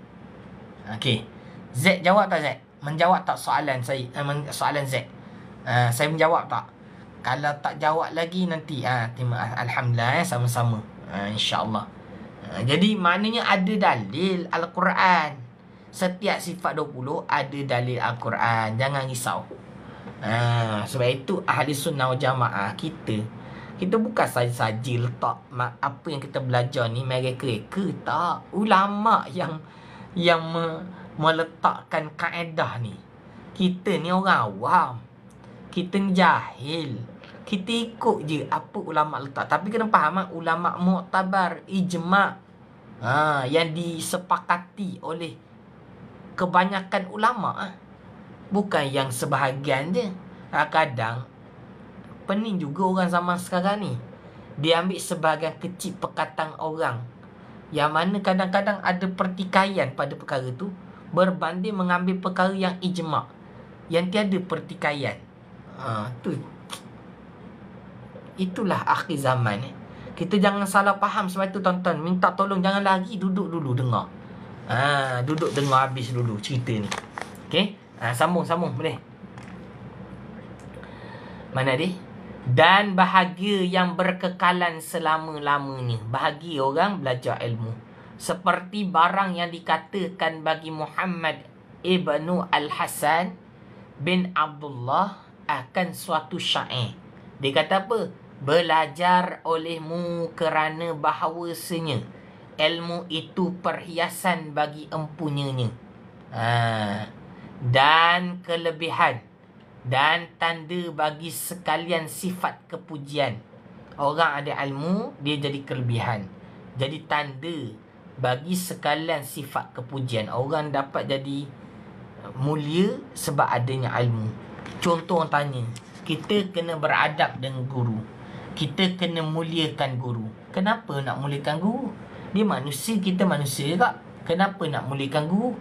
Okey. Z jawab tak Z? Menjawab tak soalan saya? Soalan Z. Saya menjawab tak? Kalau tak jawab lagi nanti alhamdulillah sama-sama. InsyaAllah. Jadi maknanya ada dalil Al-Quran. Setiap sifat 20 ada dalil Al-Quran. Jangan risau. Sebab itu ahli sunnah wal jamaah kita bukan saja letak apa yang kita belajar ni mereka tak. Ulama yang meletakkan kaedah ni. Kita ni orang awam. Kita ni jahil. Kita ikut je apa ulama letak. Tapi kena faham ulama mu'tabar, ijma' yang disepakati oleh kebanyakan ulama. Bukan yang sebahagian je. Kadang pening juga orang zaman sekarang ni. Dia ambil sebahagian kecil perkataan orang, yang mana kadang-kadang ada pertikaian pada perkara tu, berbanding mengambil perkara yang ijma', yang tiada pertikaian. Tu. Itulah akhir zaman. Kita jangan salah faham. Sebab itu tuan-tuan, minta tolong jangan lagi, duduk dulu dengar. Duduk dengar habis dulu cerita ni. Okey? Sambung boleh. Mana dia? Dan bahagia yang berkekalan selama-lamanya. Bahagia orang belajar ilmu. Seperti barang yang dikatakan bagi Muhammad ibnu Al-Hasan bin Abdullah akan suatu syair. Dia kata apa? Belajar olehmu kerana bahawasanya ilmu itu perhiasan bagi empunyanya. Dan kelebihan dan tanda bagi sekalian sifat kepujian. Orang ada ilmu, dia jadi kelebihan. Jadi tanda bagi sekalian sifat kepujian. Orang dapat jadi mulia sebab adanya ilmu. Contoh orang tanya, kita kena beradab dengan guru. Kita kena muliakan guru. Kenapa nak muliakan guru? Dia manusia, kita manusia tak? Kenapa nak muliakan guru?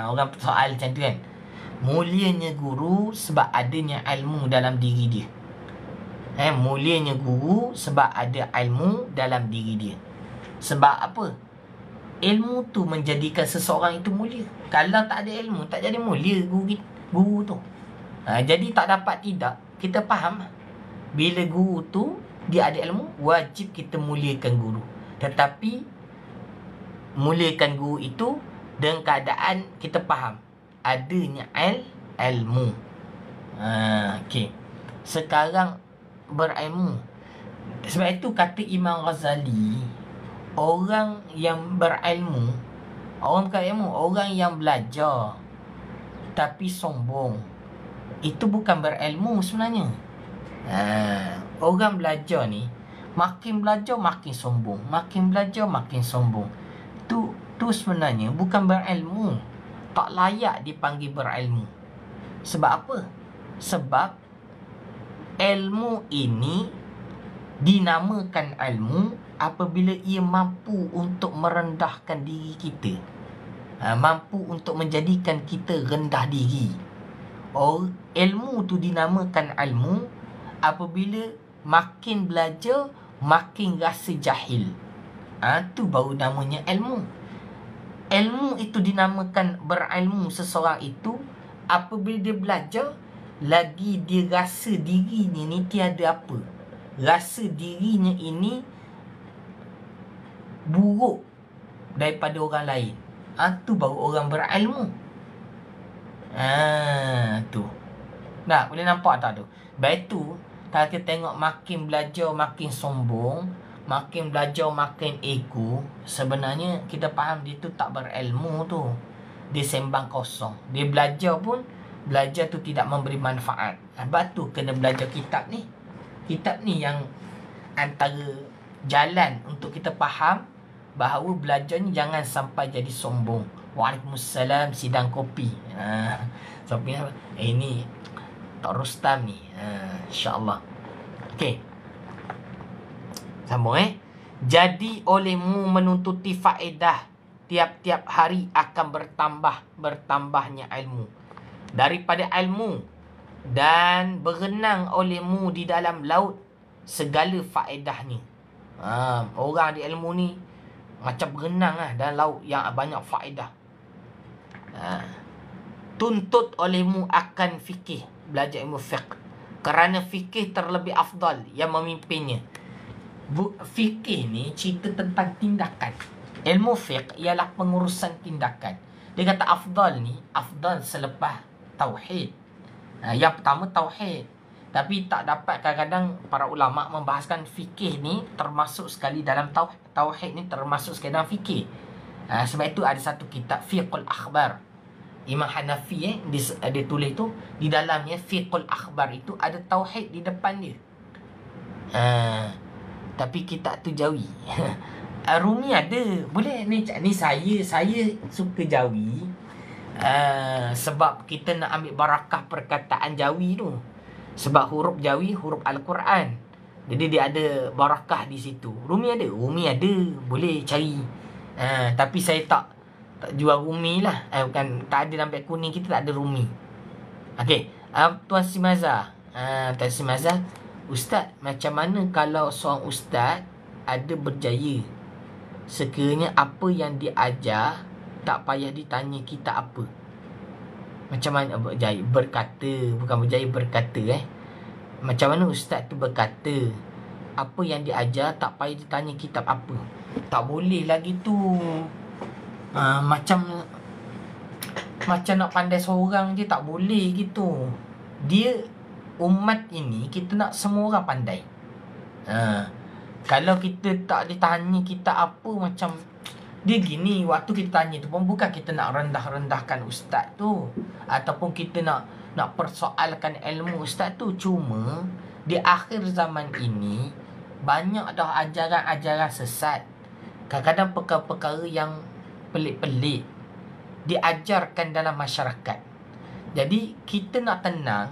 Orang soal macam tu kan. Mulianya guru sebab adanya ilmu dalam diri dia. Mulianya guru sebab ada ilmu dalam diri dia. Sebab apa? Ilmu tu menjadikan seseorang itu mulia. Kalau tak ada ilmu, tak jadi mulia guru tu. Jadi tak dapat tidak, kita faham. Bila guru tu dia ada ilmu, wajib kita muliakan guru. Tetapi muliakan guru itu dengan keadaan kita faham adanya ilmu. Okey. Sekarang berilmu. Sebab itu kata Imam Ghazali, orang yang berilmu, orang bukan ilmu, orang yang belajar tapi sombong, itu bukan berilmu sebenarnya. Orang belajar ni, makin belajar makin sombong, makin belajar makin sombong. Tu sebenarnya bukan berilmu. Tak layak dipanggil berilmu. Sebab apa? Sebab ilmu ini dinamakan ilmu apabila ia mampu untuk merendahkan diri kita. Mampu untuk menjadikan kita rendah diri. Ilmu tu dinamakan ilmu apabila makin belajar makin rasa jahil. Tu baru namanya ilmu. Ilmu itu dinamakan berilmu seseorang itu apabila dia belajar lagi dia rasa dirinya ni tiada apa. Rasa dirinya ini buruk daripada orang lain. Tu baru orang berilmu. Tu. Nah, boleh nampak tak tu? Baik tu, kalau kita tengok makin belajar makin sombong, makin belajar makin ego, sebenarnya kita faham dia tu tak berilmu tu. Dia sembang kosong. Dia belajar pun, belajar tu tidak memberi manfaat. Sebab tu kena belajar kitab ni. Kitab ni yang antara jalan untuk kita faham bahawa belajar ni jangan sampai jadi sombong. Waalaikumsalam, sidang kopi. Sampai ini Tok Rustam ni. InsyaAllah. Okey. Sambung Jadi olehmu menuntuti faedah, tiap-tiap hari akan bertambahnya ilmu. Daripada ilmu dan berenang olehmu di dalam laut segala faedahnya. Orang ada ilmu ni macam berenang dalam laut yang banyak faedah. Tuntut olehmu akan fikih, belajar ilmu fiqh. Kerana fikih terlebih afdal yang memimpinnya. Fikih ni cerita tentang tindakan. Ilmu fiqh ialah pengurusan tindakan. Dia kata afdal ni, afdal selepas tauhid. Yang pertama tauhid. Tapi tak dapat kadang-kadang para ulama' membahaskan fikih ni termasuk sekali dalam tauhid ni termasuk sekali dalam fikih. Sebab itu ada satu kitab Fiqhul Akhbar. Imam Hanafi dia tulis tu, di dalamnya Fiqhul Akhbar itu ada tauhid di depan dia. Tapi kitab tu Jawi. Rumi ada. Boleh ni saya suka Jawi. Sebab kita nak ambil barakah perkataan Jawi tu. Sebab huruf Jawi huruf Al-Quran. Jadi dia ada barakah di situ. Rumi ada. Boleh cari. Tapi saya tak jual Rumi lah. Bukan, tak ada dalam beg kuning kita tak ada Rumi. Okey. Tuan Simaza, Tuan Mazal, Ustaz, macam mana kalau seorang ustaz ada berjaya, sekiranya apa yang diajar tak payah ditanya kita apa? Macam mana berjaya? Berkata, bukan berjaya, berkata Macam mana ustaz tu berkata, apa yang diajar tak payah ditanya kitab apa? Tak boleh lagi tu. Macam nak pandai seorang je, tak boleh gitu. Dia umat ini kita nak semua orang pandai. Kalau kita tak ditanya kita apa, macam dia gini, waktu kita tanya tu pun bukan kita nak rendah-rendahkan ustaz tu, ataupun kita nak persoalkan ilmu ustaz tu. Cuma di akhir zaman ini banyak dah ajaran-ajaran sesat. Kadang-kadang perkara-perkara yang pelik-pelik diajarkan dalam masyarakat. Jadi kita nak tenang,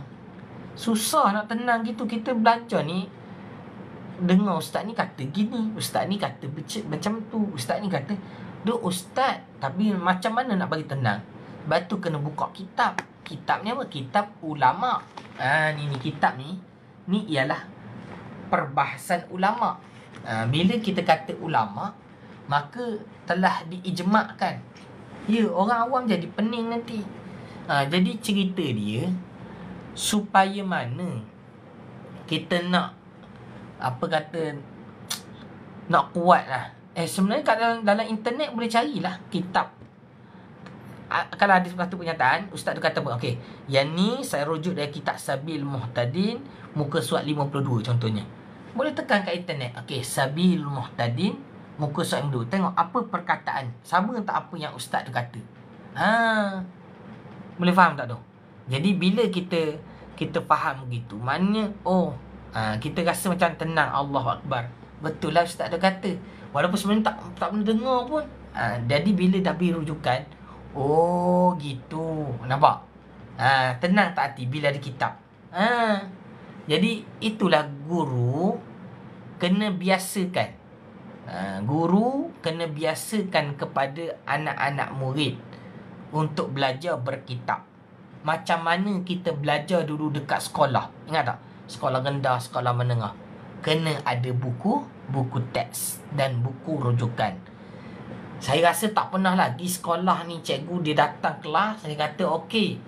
susah nak tenang gitu. Kita belajar ni, dengar ustaz ni kata gini, ustaz ni kata macam tu, ustaz ni kata ustaz. Tapi macam mana nak bagi tenang? Lepas tu kena buka kitab. Kitab ni apa? Kitab ulama'. Ni kitab ni ialah perbahasan ulama'. Bila kita kata ulama', maka telah diijma'kan. Ya, orang awam jadi pening nanti. Jadi cerita dia, supaya mana kita nak nak kuat lah. Sebenarnya kat dalam internet boleh carilah kitab. Kalau ada satu pernyataan, ustaz tu kata apa? Okey, yang ni saya rujuk dari kitab Sabil Muhtadin, muka surat 52 contohnya. Boleh tekan kat internet. Okey, Sabil Muhtadin, muka surat 52. Tengok apa perkataan, sama tak apa yang ustaz tu kata. Boleh faham tak tu? Jadi bila kita faham begitu, maknanya kita rasa macam tenang. Allahu Akbar, betul lah ustaz tu kata, walaupun sebenarnya tak pernah dengar pun. Jadi bila dah beri rujukan, oh gitu, nampak? Tenang tak hati bila ada kitab. Jadi itulah guru kena biasakan. Guru kena biasakan kepada anak-anak murid untuk belajar berkitab. Macam mana kita belajar dulu dekat sekolah. Ingat tak? Sekolah rendah, sekolah menengah. Kena ada buku teks dan buku rujukan. Saya rasa tak pernah lagi sekolah ni cikgu dia datang kelas, saya kata okey,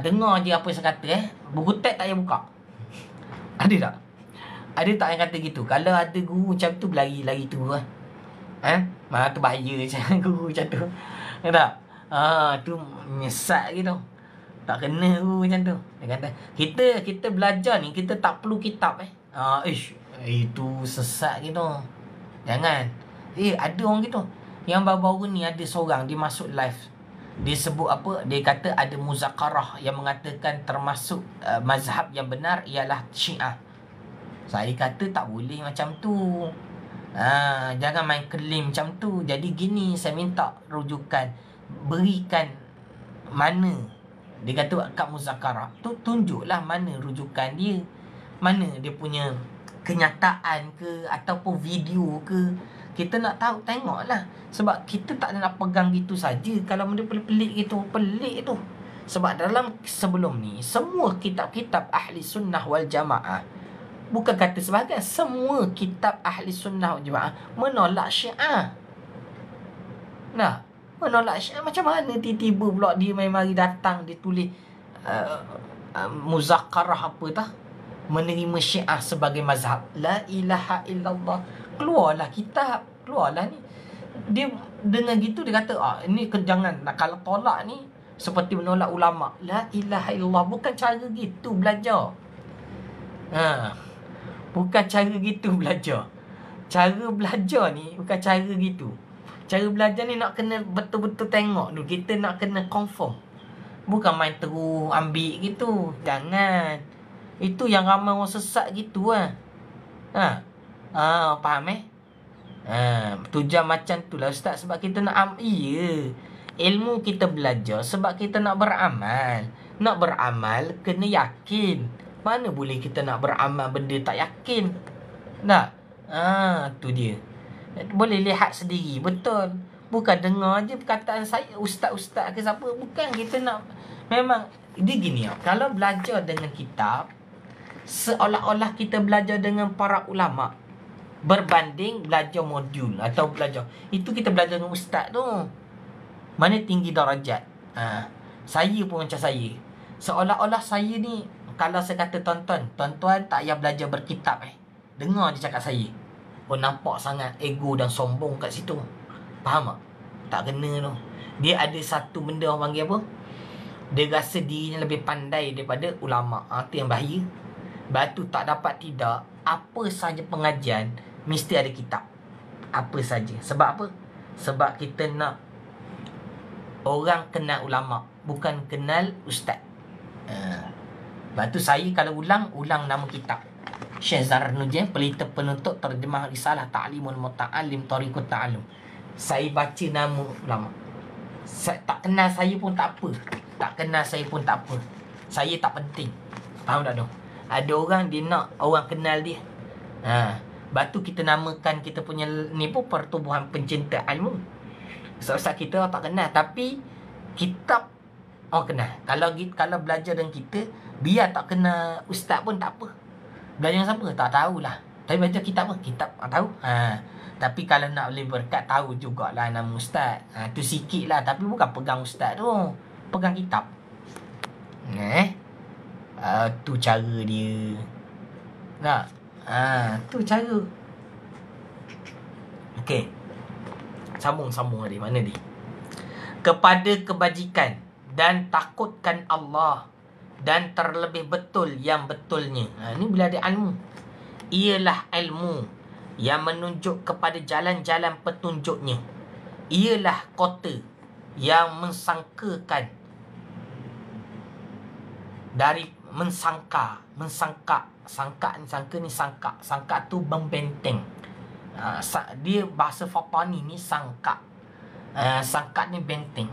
dengar je apa saya kata. Buku teks tak payah buka. Ada tak? Ada tak yang kata gitu? Kalau ada guru macam tu, lari tu mana tu bahaya guru macam tu. Tahu tak? Tu menyesat gitu. Tak kena guru macam tu. Dia kata kita belajar ni, kita tak perlu kitab itu sesat gitu. Jangan. Ada orang gitu. Yang baru-baru ni ada seorang dia masuk live. Dia sebut apa? Dia kata ada muzakarah yang mengatakan termasuk mazhab yang benar ialah Syiah. Saya kata tak boleh macam tu. Jangan main klaim macam tu. Jadi gini, saya minta rujukan, berikan mana. Dia kata kat muzakarah tu, tunjuklah mana rujukan dia, mana dia punya kenyataan ke ataupun video ke. Kita nak tahu, tengoklah. Sebab kita tak nak pegang gitu saja. Kalau benda pelik-pelik gitu, pelik tu. Sebab dalam sebelum ni, semua kitab-kitab ahli sunnah wal jamaah, bukan kata sebahagian, semua kitab ahli sunnah wal jamaah menolak Syiah. Menolak Syiah. Macam mana tiba-tiba pula dia mari datang, dia tulis muzakarah apa tak, menerima Syiah sebagai mazhab. La ilaha illallah. Keluarlah kitab, keluarlah ni. Dia dengan gitu dia kata ini jangan, kalau tolak ni seperti menolak ulama. La ilaha illallah. Bukan cara gitu belajar. Bukan cara gitu belajar. Cara belajar ni bukan cara gitu. Cara belajar ni nak kena betul-betul tengok dulu. Kita nak kena confirm. Bukan main terus ambil gitu. Jangan. Itu yang ramai orang sesat gitu faham tujuan macam tu lah ustaz. Sebab kita nak ilmu kita belajar sebab kita nak beramal. Nak beramal kena yakin. Mana boleh kita nak beramal benda tak yakin? Tak? Tu dia. Boleh lihat sendiri. Betul. Bukan dengar je perkataan saya, ustaz-ustaz ke siapa. Bukan. Kita nak, memang dia gini kalau belajar dengan kitab, seolah-olah kita belajar dengan para ulama berbanding belajar modul atau belajar. Itu kita belajar dengan ustaz tu. Mana tinggi darajat. Saya pun macam saya. Seolah-olah saya ni, kalau saya kata tuan-tuan tak payah belajar berkitab dengar dia cakap saya. Oh, nampak sangat ego dan sombong kat situ. Faham tak? Tak kena tu. Dia ada satu benda orang panggil apa? Dia rasa dirinya lebih pandai daripada ulama'. Itu yang bahaya. Batu tak dapat tidak, apa saja pengajian mesti ada kitab. Apa saja. Sebab apa? Sebab kita nak orang kenal ulama', bukan kenal ustaz. Lepas tu saya kalau ulang nama kitab. Syekh Zarnuddin, pelita penuntut terjemah risalah Ta'limul Muta'allim Tariqut Ta'allum. Saya baca nama ulama'. Tak kenal saya pun tak apa. Tak kenal saya pun tak apa. Saya tak penting. Faham tak tu? Ada orang dia nak orang kenal dia. Lepas tu kita namakan kita punya ni pun pertubuhan pencinta ilmu. Ustaz kita tak kenal, tapi kitab orang kenal. Kalau belajar dengan kita, biar tak kenal ustaz pun tak apa. Belajar dengan siapa? Tak tahulah. Tapi belajar kitab apa? Kitab tahu. Tapi kalau nak boleh berkat, tahu jugalah nama ustaz. Tu sikit lah. Tapi bukan pegang ustaz tu, pegang kitab. Tu cara dia. Nak? Tu cara. Okey. Sambung dia. Mana dia? Kepada kebajikan dan takutkan Allah, dan terlebih betul yang betulnya. Ni bila ada ilmu. Ialah ilmu yang menunjuk kepada jalan-jalan petunjuknya. Ialah kota yang mensangkakan dari sangka tu membenteng. Dia bahasa Fatani ni sangka. Sangka ni benteng.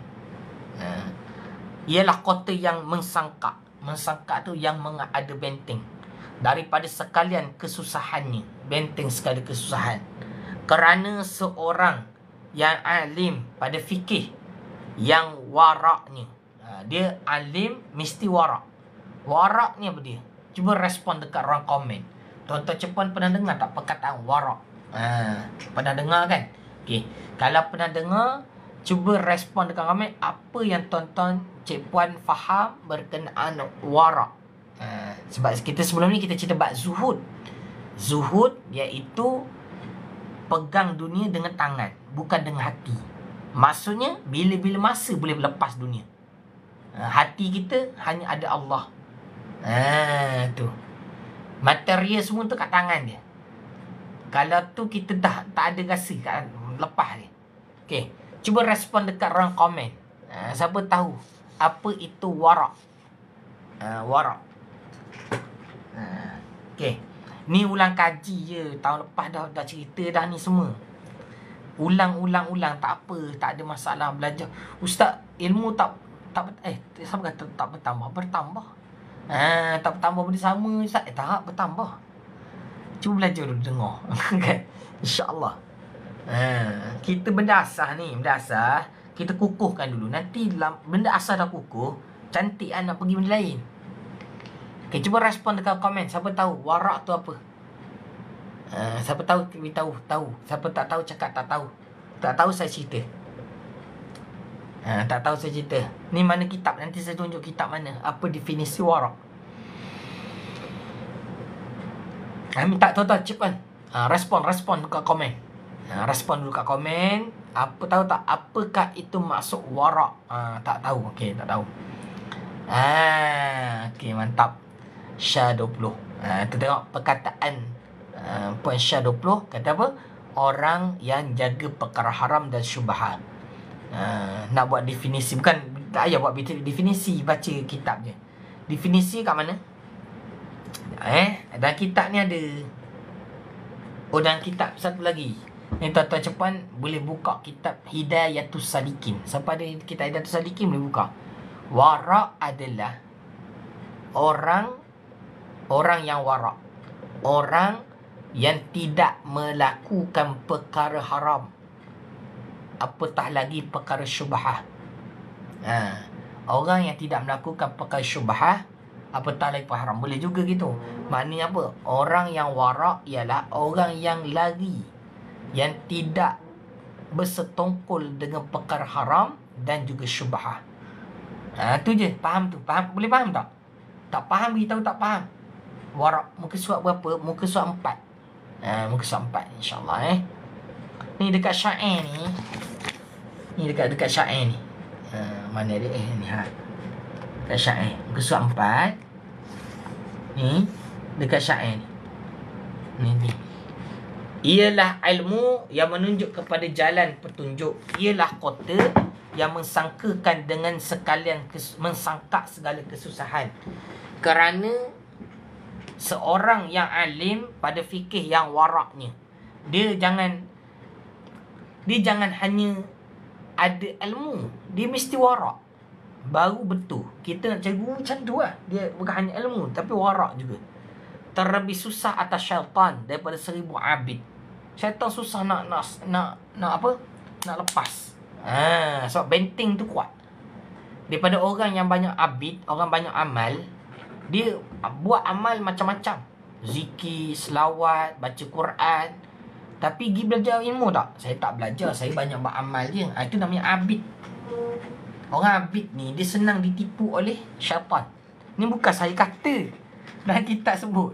Ialah kota yang mensangka tu yang ada benteng daripada sekalian kesusahannya. Benteng sekali kesusahan. Kerana seorang yang alim pada fikih, yang waraknya. Dia alim mesti warak. Warak ni apa dia? Cuba respon dekat ruang komen. Tuan-tuan Cepuan pernah dengar tak perkataan warak? Pernah dengar kan? Okey. Kalau pernah dengar, cuba respon dekat komen apa yang tuan-tuan Cik Puan faham berkenaan warak. Sebab kita sebelum ni kita cerita bab zuhud. Zuhud iaitu pegang dunia dengan tangan, bukan dengan hati. Maksudnya bila-bila masa boleh lepas dunia. Hati kita hanya ada Allah. Tu. Material semua tu kat tangan dia. Kalau tu kita dah tak ada rasa kat lepas dia. Okey, cuba respon dekat ruang komen. Siapa tahu apa itu warak? Warak. Okey. Ni ulang kaji je. Tahun lepas dah cerita dah ni semua. Ulang, tak apa, tak ada masalah belajar. Ustaz, ilmu siapa kata tak bertambah? Bertambah. Tak bertambah benda sama Ustaz. Tak bertambah. Cuba belajar dulu, dengar. Kan? InsyaAllah. Kita benda asas ni, kita kukuhkan dulu. Nanti benda asas dah kukuh, cantik nak pergi benda lain. Okay, cuba respon dekat komen. Siapa tahu warak tu apa? Siapa tahu tahu. Siapa tak tahu cakap tak tahu. Tak tahu saya cerita. Tak tahu saya cerita. Ni mana kitab? Nanti saya tunjuk kitab mana. Apa definisi warak. Minta tuan-tuan cepat. Respon dekat komen. Respon dulu kat komen. Apa tahu tak? Apakah itu maksud warak? Tak tahu. Okey, tak tahu. Okey, mantap. Syah 20. Kita tengok perkataan poin Syah 20. Kata apa? Orang yang jaga perkara haram dan syubhat. Nak buat definisi. Bukan, tak payah buat definisi. Baca kitab je. Definisi kat mana? Dalam kitab ni ada. Dalam kitab satu lagi. Ni tuan-tuan Cepuan boleh buka kitab Hidayatus Salikin. Siapa ada kitab Hidayatus Salikin boleh buka. Warak adalah orang yang warak. Orang yang tidak melakukan perkara haram, apatah lagi perkara syubhah. Orang yang tidak melakukan perkara syubhah, apatah lagi haram. Boleh juga gitu. Maknanya apa? Orang yang warak ialah orang yang lari, yang tidak bersetongkol dengan perkara haram dan juga syubhah. Tu je. Faham tu? Faham? Boleh faham tak? Tak faham, beritahu tak faham. Warak. Muka surat berapa? Muka surat 4. Muka surat 4 insyaAllah Ni dekat syair ni. Ni dekat syair ni. Mana dia? Ni dekat syair. Muka surat 4. Ni dekat syair ni. Ni. Ialah ilmu yang menunjuk kepada jalan petunjuk. Ialah kota yang mensangkakan dengan sekalian mensangka segala kesusahan. Kerana seorang yang alim pada fikih yang waraknya, dia jangan hanya ada ilmu, dia mesti warak. Baru betul. Kita nak cari guru macam tu lah. Dia bukan hanya ilmu tapi warak juga. Terlebih susah atas syaitan daripada 1000 abid. Syaitan susah nak apa? Nak lepas. Sebab benteng tu kuat. Daripada orang yang banyak abid, orang banyak amal, dia buat amal macam-macam. Zikir, selawat, baca Quran. Tapi pergi belajar ilmu tak? Saya tak belajar, saya banyak buat amal je. Itu namanya abid. Orang abid ni, dia senang ditipu oleh syaitan. Ni bukan saya kata. Dalam kitab sebut.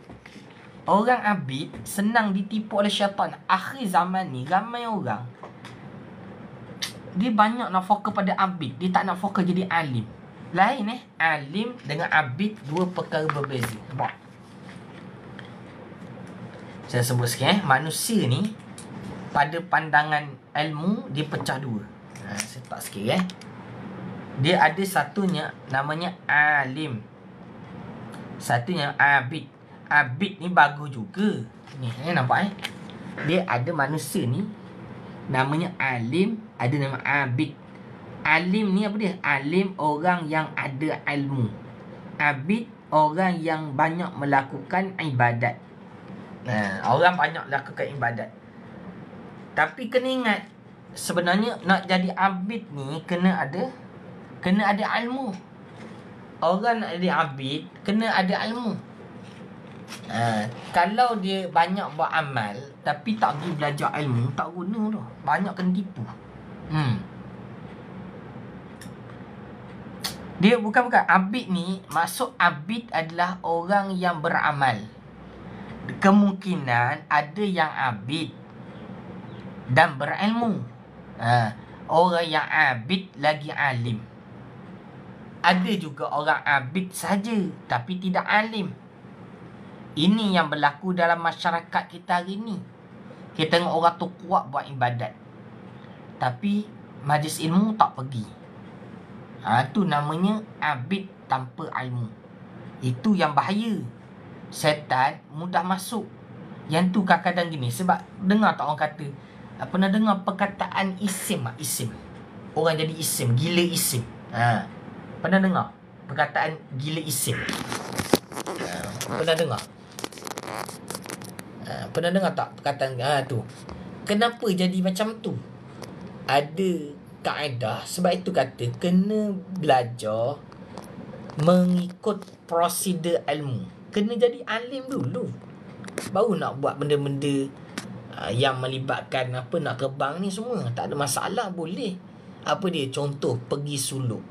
Orang abid senang ditipu oleh syaitan. Akhir zaman ni, ramai orang, dia banyak nak fokus pada abid. Dia tak nak fokus jadi alim. Lain alim dengan abid dua perkara berbeza. Nampak? Saya sebut sikit manusia ni pada pandangan ilmu dia pecah dua. Saya tak sikit Dia ada satunya namanya alim. Satunya abid. Abid ni bagus juga. Ni nampak Dia ada manusia ni namanya alim, ada nama abid. Alim ni apa dia? Alim orang yang ada ilmu. Abid orang yang banyak melakukan ibadat. Orang banyak lakukan ibadat. Tapi kena ingat, sebenarnya nak jadi abid ni kena ada ilmu. Orang nak jadi abid kena ada ilmu. Kalau dia banyak buat amal tapi tak pergi belajar ilmu, tak guna tu. Banyak kena tipu. Dia bukan abid ni, maksud abid adalah orang yang beramal. Kemungkinan ada yang abid dan berilmu. Orang yang abid lagi alim. Ada juga orang abid saja tapi tidak alim. Ini yang berlaku dalam masyarakat kita hari ni. Kita tengok orang tu kuat buat ibadat, tapi majlis ilmu tak pergi. Itu namanya abid tanpa ilmu. Itu yang bahaya. Setan mudah masuk. Yang tu kadang-kadang gini. Sebab dengar tak orang kata, pernah dengar perkataan isim? Isim. Orang jadi isim. Gila isim. Pernah dengar perkataan gila isim? Pernah dengar? Pernah dengar tak perkataan tu? Kenapa jadi macam tu? Ada kaedah. Sebab itu kata kena belajar mengikut prosedur ilmu. Kena jadi alim dulu, baru nak buat benda-benda yang melibatkan nak terbang ni semua. Tak ada masalah, boleh. Apa dia? Contoh pergi suluk.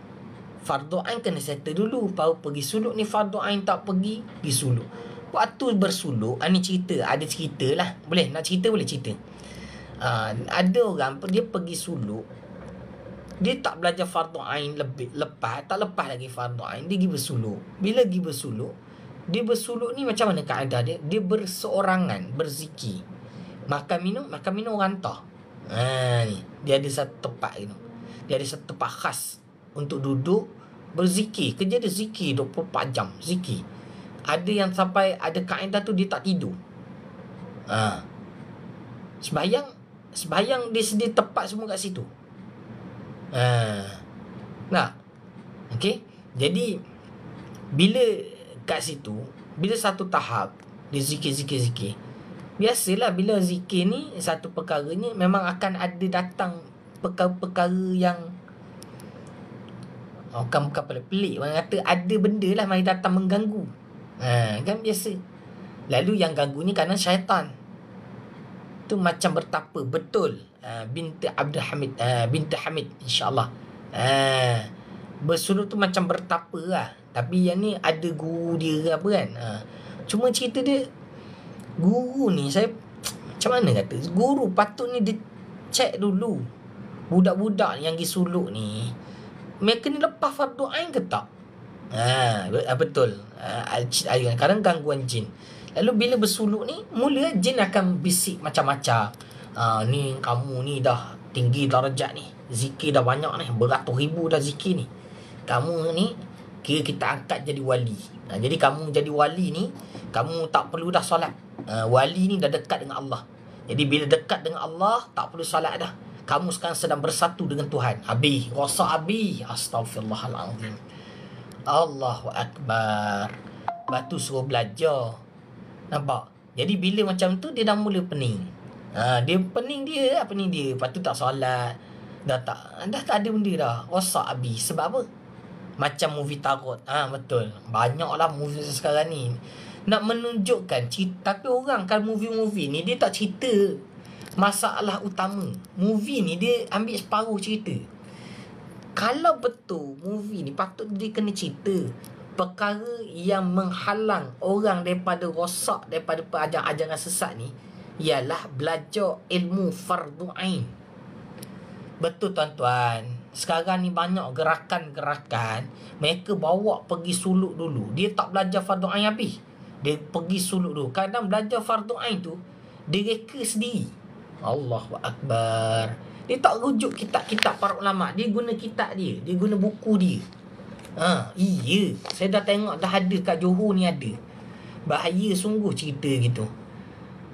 Fardu ain kena settle dulu, baru pergi suluk. Ni fardu ain tak pergi suluk. Waktu bersuluk, ni cerita. Ada cerita lah. Boleh? Nak cerita boleh cerita. Ada orang dia pergi suluk, dia tak belajar fardu ain lepas lagi fardu ain, dia pergi bersuluk. Bila pergi bersuluk, dia bersuluk ni macam mana kaedah dia? Dia berseorangan, berzikir. Makan minum rantah. Ni dia ada satu tempat gitu. Dia ada satu tempat khas untuk duduk berzikir. Kerja dia zikir 24 jam zikir. Ada yang sampai ada kaedah tu dia tak tidur. Sembahyang dia sedia tempat semua kat situ. Okey. Jadi bila kat situ, bila satu tahap dia zikir. Biasalah bila zikir ni satu perkara ni memang akan ada datang perkara-perkara yang Bukan pelik-pelik. Orang kata ada benda lah mari datang mengganggu. Kan biasa. Lalu yang ganggu ni kerana syaitan. Tu macam bertapa. Betul. Binti Abdul Hamid. Binti Hamid. InsyaAllah. Bersuluk tu macam bertapa lah. Tapi yang ni ada guru dia ke apa kan. Cuma cerita dia, guru ni saya macam mana kata, guru patutnya dia check dulu budak-budak yang pergi suluk ni, mereka ni lepas fardu ain ke tak. Betul. Kadang gangguan jin. Lalu bila bersuluk ni, mula jin akan bisik macam-macam. Ni kamu ni dah tinggi darjat ni, zikir dah banyak ni, beratus ribu dah zikir ni, kamu ni kira kita angkat jadi wali. Jadi kamu jadi wali ni, kamu tak perlu dah solat. Wali ni dah dekat dengan Allah. Jadi bila dekat dengan Allah, tak perlu solat dah. Kamu sekarang sedang bersatu dengan Tuhan. Habis, rosak habis. Astaghfirullahaladzim. Allahu Akbar. Batu suruh belajar. Nampak? Jadi bila macam tu, dia dah mula pening. Dia pening dia. Lepas tu tak solat. Dah tak ada benda dah. Rosak habis. Sebab apa? Macam movie tarot. Betul. Banyaklah movie sekarang ni nak menunjukkan cerita. Tapi orang kan movie-movie ni, dia tak cerita masalah utama. Movie ni dia ambil separuh cerita. Kalau betul movie ni, patut dia kena cerita perkara yang menghalang orang daripada rosak, daripada ajaran sesat ni, ialah belajar ilmu fardu ain. Betul tuan-tuan. Sekarang ni banyak gerakan-gerakan, mereka bawa pergi suluk dulu. Dia tak belajar fardu ain habis, dia pergi suluk dulu. Kadang belajar fardu ain tu, dia reka sendiri. Allahu Akbar. Dia tak rujuk kitab-kitab para ulama'. Dia guna kitab dia. Dia guna buku dia. Iya. Saya dah tengok, dah ada kat Johor ni ada. Bahaya sungguh cerita gitu.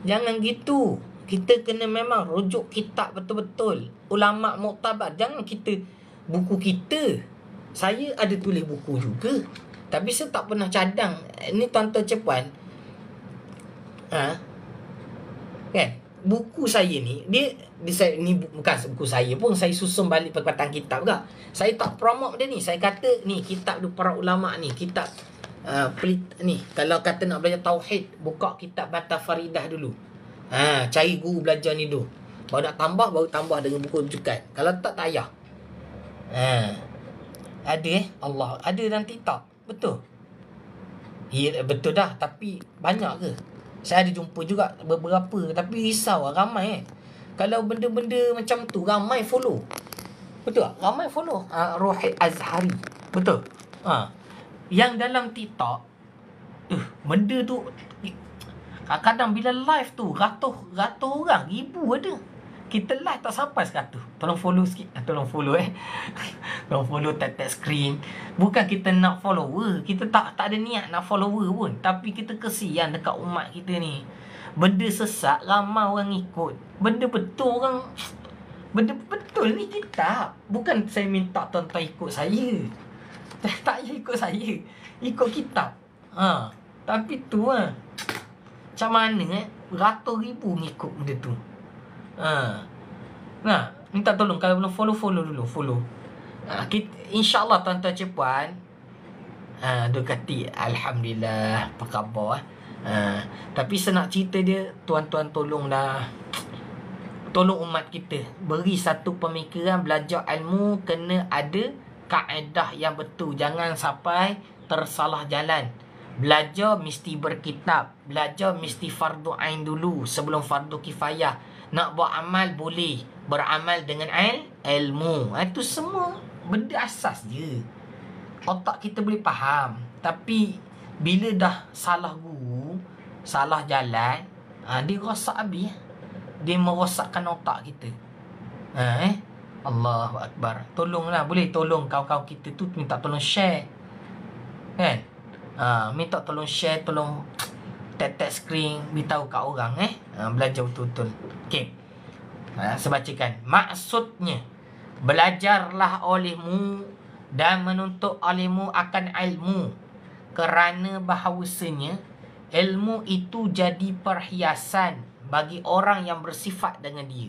Jangan gitu. Kita kena memang rujuk kitab betul-betul. Ulama' muktabar. Jangan kita, buku kita. Saya ada tulis buku juga, tapi saya tak pernah cadang. Ini tuan-tuan cepuan. Kan? Buku saya ni, ni bukan buku saya pun. Saya susun balik perkataan kitab ke. Saya tak promote dia ni. Saya kata, ni kitab tu para ulama' ni. Kitab ni. Kalau kata nak belajar tauhid, buka kitab Bata Faridah dulu. Cari guru belajar ni dulu. Baru nak tambah, baru tambah dengan buku rujukan. Kalau tak payah. Ada Allah. Ada dalam TikTok. Betul. Ya, betul dah. Tapi banyak ke? Saya ada jumpa juga beberapa. Tapi risau lah, ramai Kalau benda-benda macam tu, ramai follow. Betul tak? Ramai follow Rohit Azhari. Betul. Yang dalam TikTok, benda tu kadang-kadang bila live tu, ratus orang, ribu ada. Kita live tak sampai 100. Tolong follow sikit. Tolong follow Tolong follow, tap screen. Bukan kita nak follower. Kita tak ada niat nak follower pun. Tapi kita kesian dekat umat kita ni. Benda sesat, ramai orang ikut. Benda betul ni kitab. Bukan saya minta tuan-tuan ikut saya. Tak payah ikut saya. Ikut kitab. Tapi tu macam mana ratus ribu ngikut benda tu. Minta tolong. Kalau belum follow dulu. Follow. InsyaAllah tuan-tuan cepuan. Dekati. Alhamdulillah. Apa khabar tapi saya nak cerita dia, tuan-tuan tolonglah. Tolong umat kita. Beri satu pemikiran. Belajar ilmu kena ada kaedah yang betul. Jangan sampai tersalah jalan. Belajar mesti berkitab. Belajar mesti fardu ain dulu sebelum fardu kifayah. Nak buat amal boleh. Beramal dengan ilmu. Itu semua benda asas je. Otak kita boleh faham. Tapi bila dah salah guru, salah jalan, dia rosak habis. Dia merosakkan otak kita. Allahu Akbar. Tolonglah. Boleh tolong kawan-kawan kita tu, minta tolong share. Kan? Minta tolong share. Tolong tap screen, beritahu kat orang belajar betul-betul. Okey. Saya bacakan. Maksudnya, belajarlah olehmu dan menuntut olehmu akan ilmu, kerana bahawasanya ilmu itu jadi perhiasan bagi orang yang bersifat dengan dia.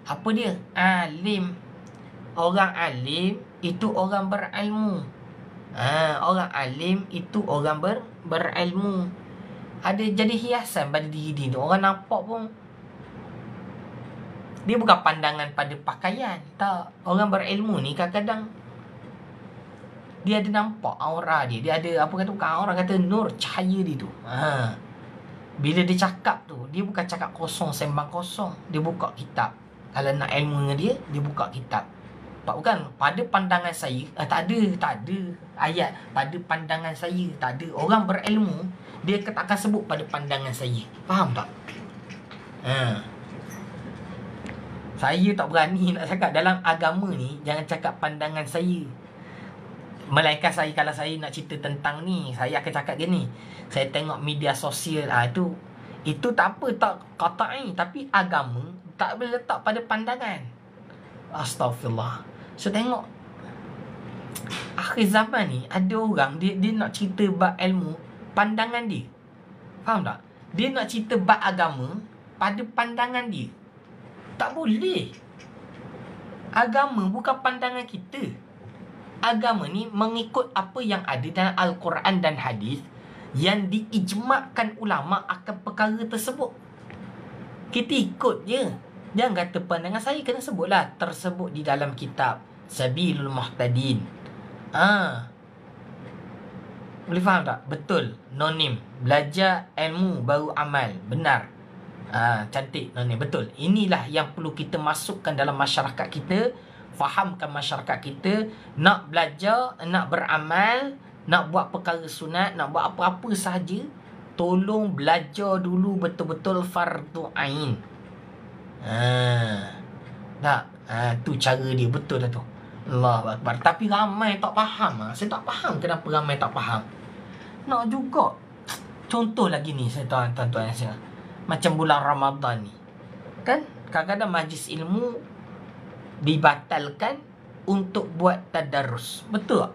Apa dia? Alim. orang alim itu orang berilmu. Orang alim itu orang berilmu. Ada jadi hiasan pada diri dia tu. Orang nampak pun dia bukan pandangan pada pakaian. Tak. Orang berilmu ni kadang-kadang dia ada nampak aura dia. Dia ada apa kata, bukan aura, kata nur cahaya dia tu. Bila dia cakap tu, dia bukan cakap kosong, sembang kosong. Dia buka kitab. Kalau nak ilmu dengan dia, dia buka kitab. Bukan, pada pandangan saya, tak ada ayat pada pandangan saya, tak ada. Orang berilmu, dia akan sebut pada pandangan saya. Faham tak? Saya tak berani nak cakap dalam agama ni, jangan cakap pandangan saya. Melainkan saya, kalau saya nak cerita tentang ni, saya akan cakap gini. Saya tengok media sosial, itu tak apa, tak qata'i. Tapi agama tak boleh letak pada pandangan. Astaghfirullah. So tengok, akhir zaman ni ada orang dia nak cerita bab ilmu pandangan dia. Faham tak? Dia nak cerita bab agama pada pandangan dia. Tak boleh. Agama bukan pandangan kita. Agama ni mengikut apa yang ada dalam Al-Quran dan hadis yang diijmakkan ulama akan perkara tersebut. Kita ikut je. Jangan kata pandangan saya, kena sebutlah tersebut di dalam kitab Sabilul Muhtadin. Boleh faham tak? Betul. Nonim. Belajar ilmu baru amal. Benar. Cantik Nonim. Betul. Inilah yang perlu kita masukkan dalam masyarakat kita. Fahamkan masyarakat kita. Nak belajar, nak beramal, nak buat perkara sunat, nak buat apa-apa sahaja, tolong belajar dulu betul-betul fardu ain. Tak. Tu cara dia. Betul lah tu. Allahu Akbar. Tapi ramai tak faham. Saya tak faham kenapa ramai tak faham. Nak juga. Contoh lagi ni, saya tuan-tuan saya. Macam bulan Ramadan ni. Kan? Kadang-kadang majlis ilmu dibatalkan untuk buat tadarus. Betul tak?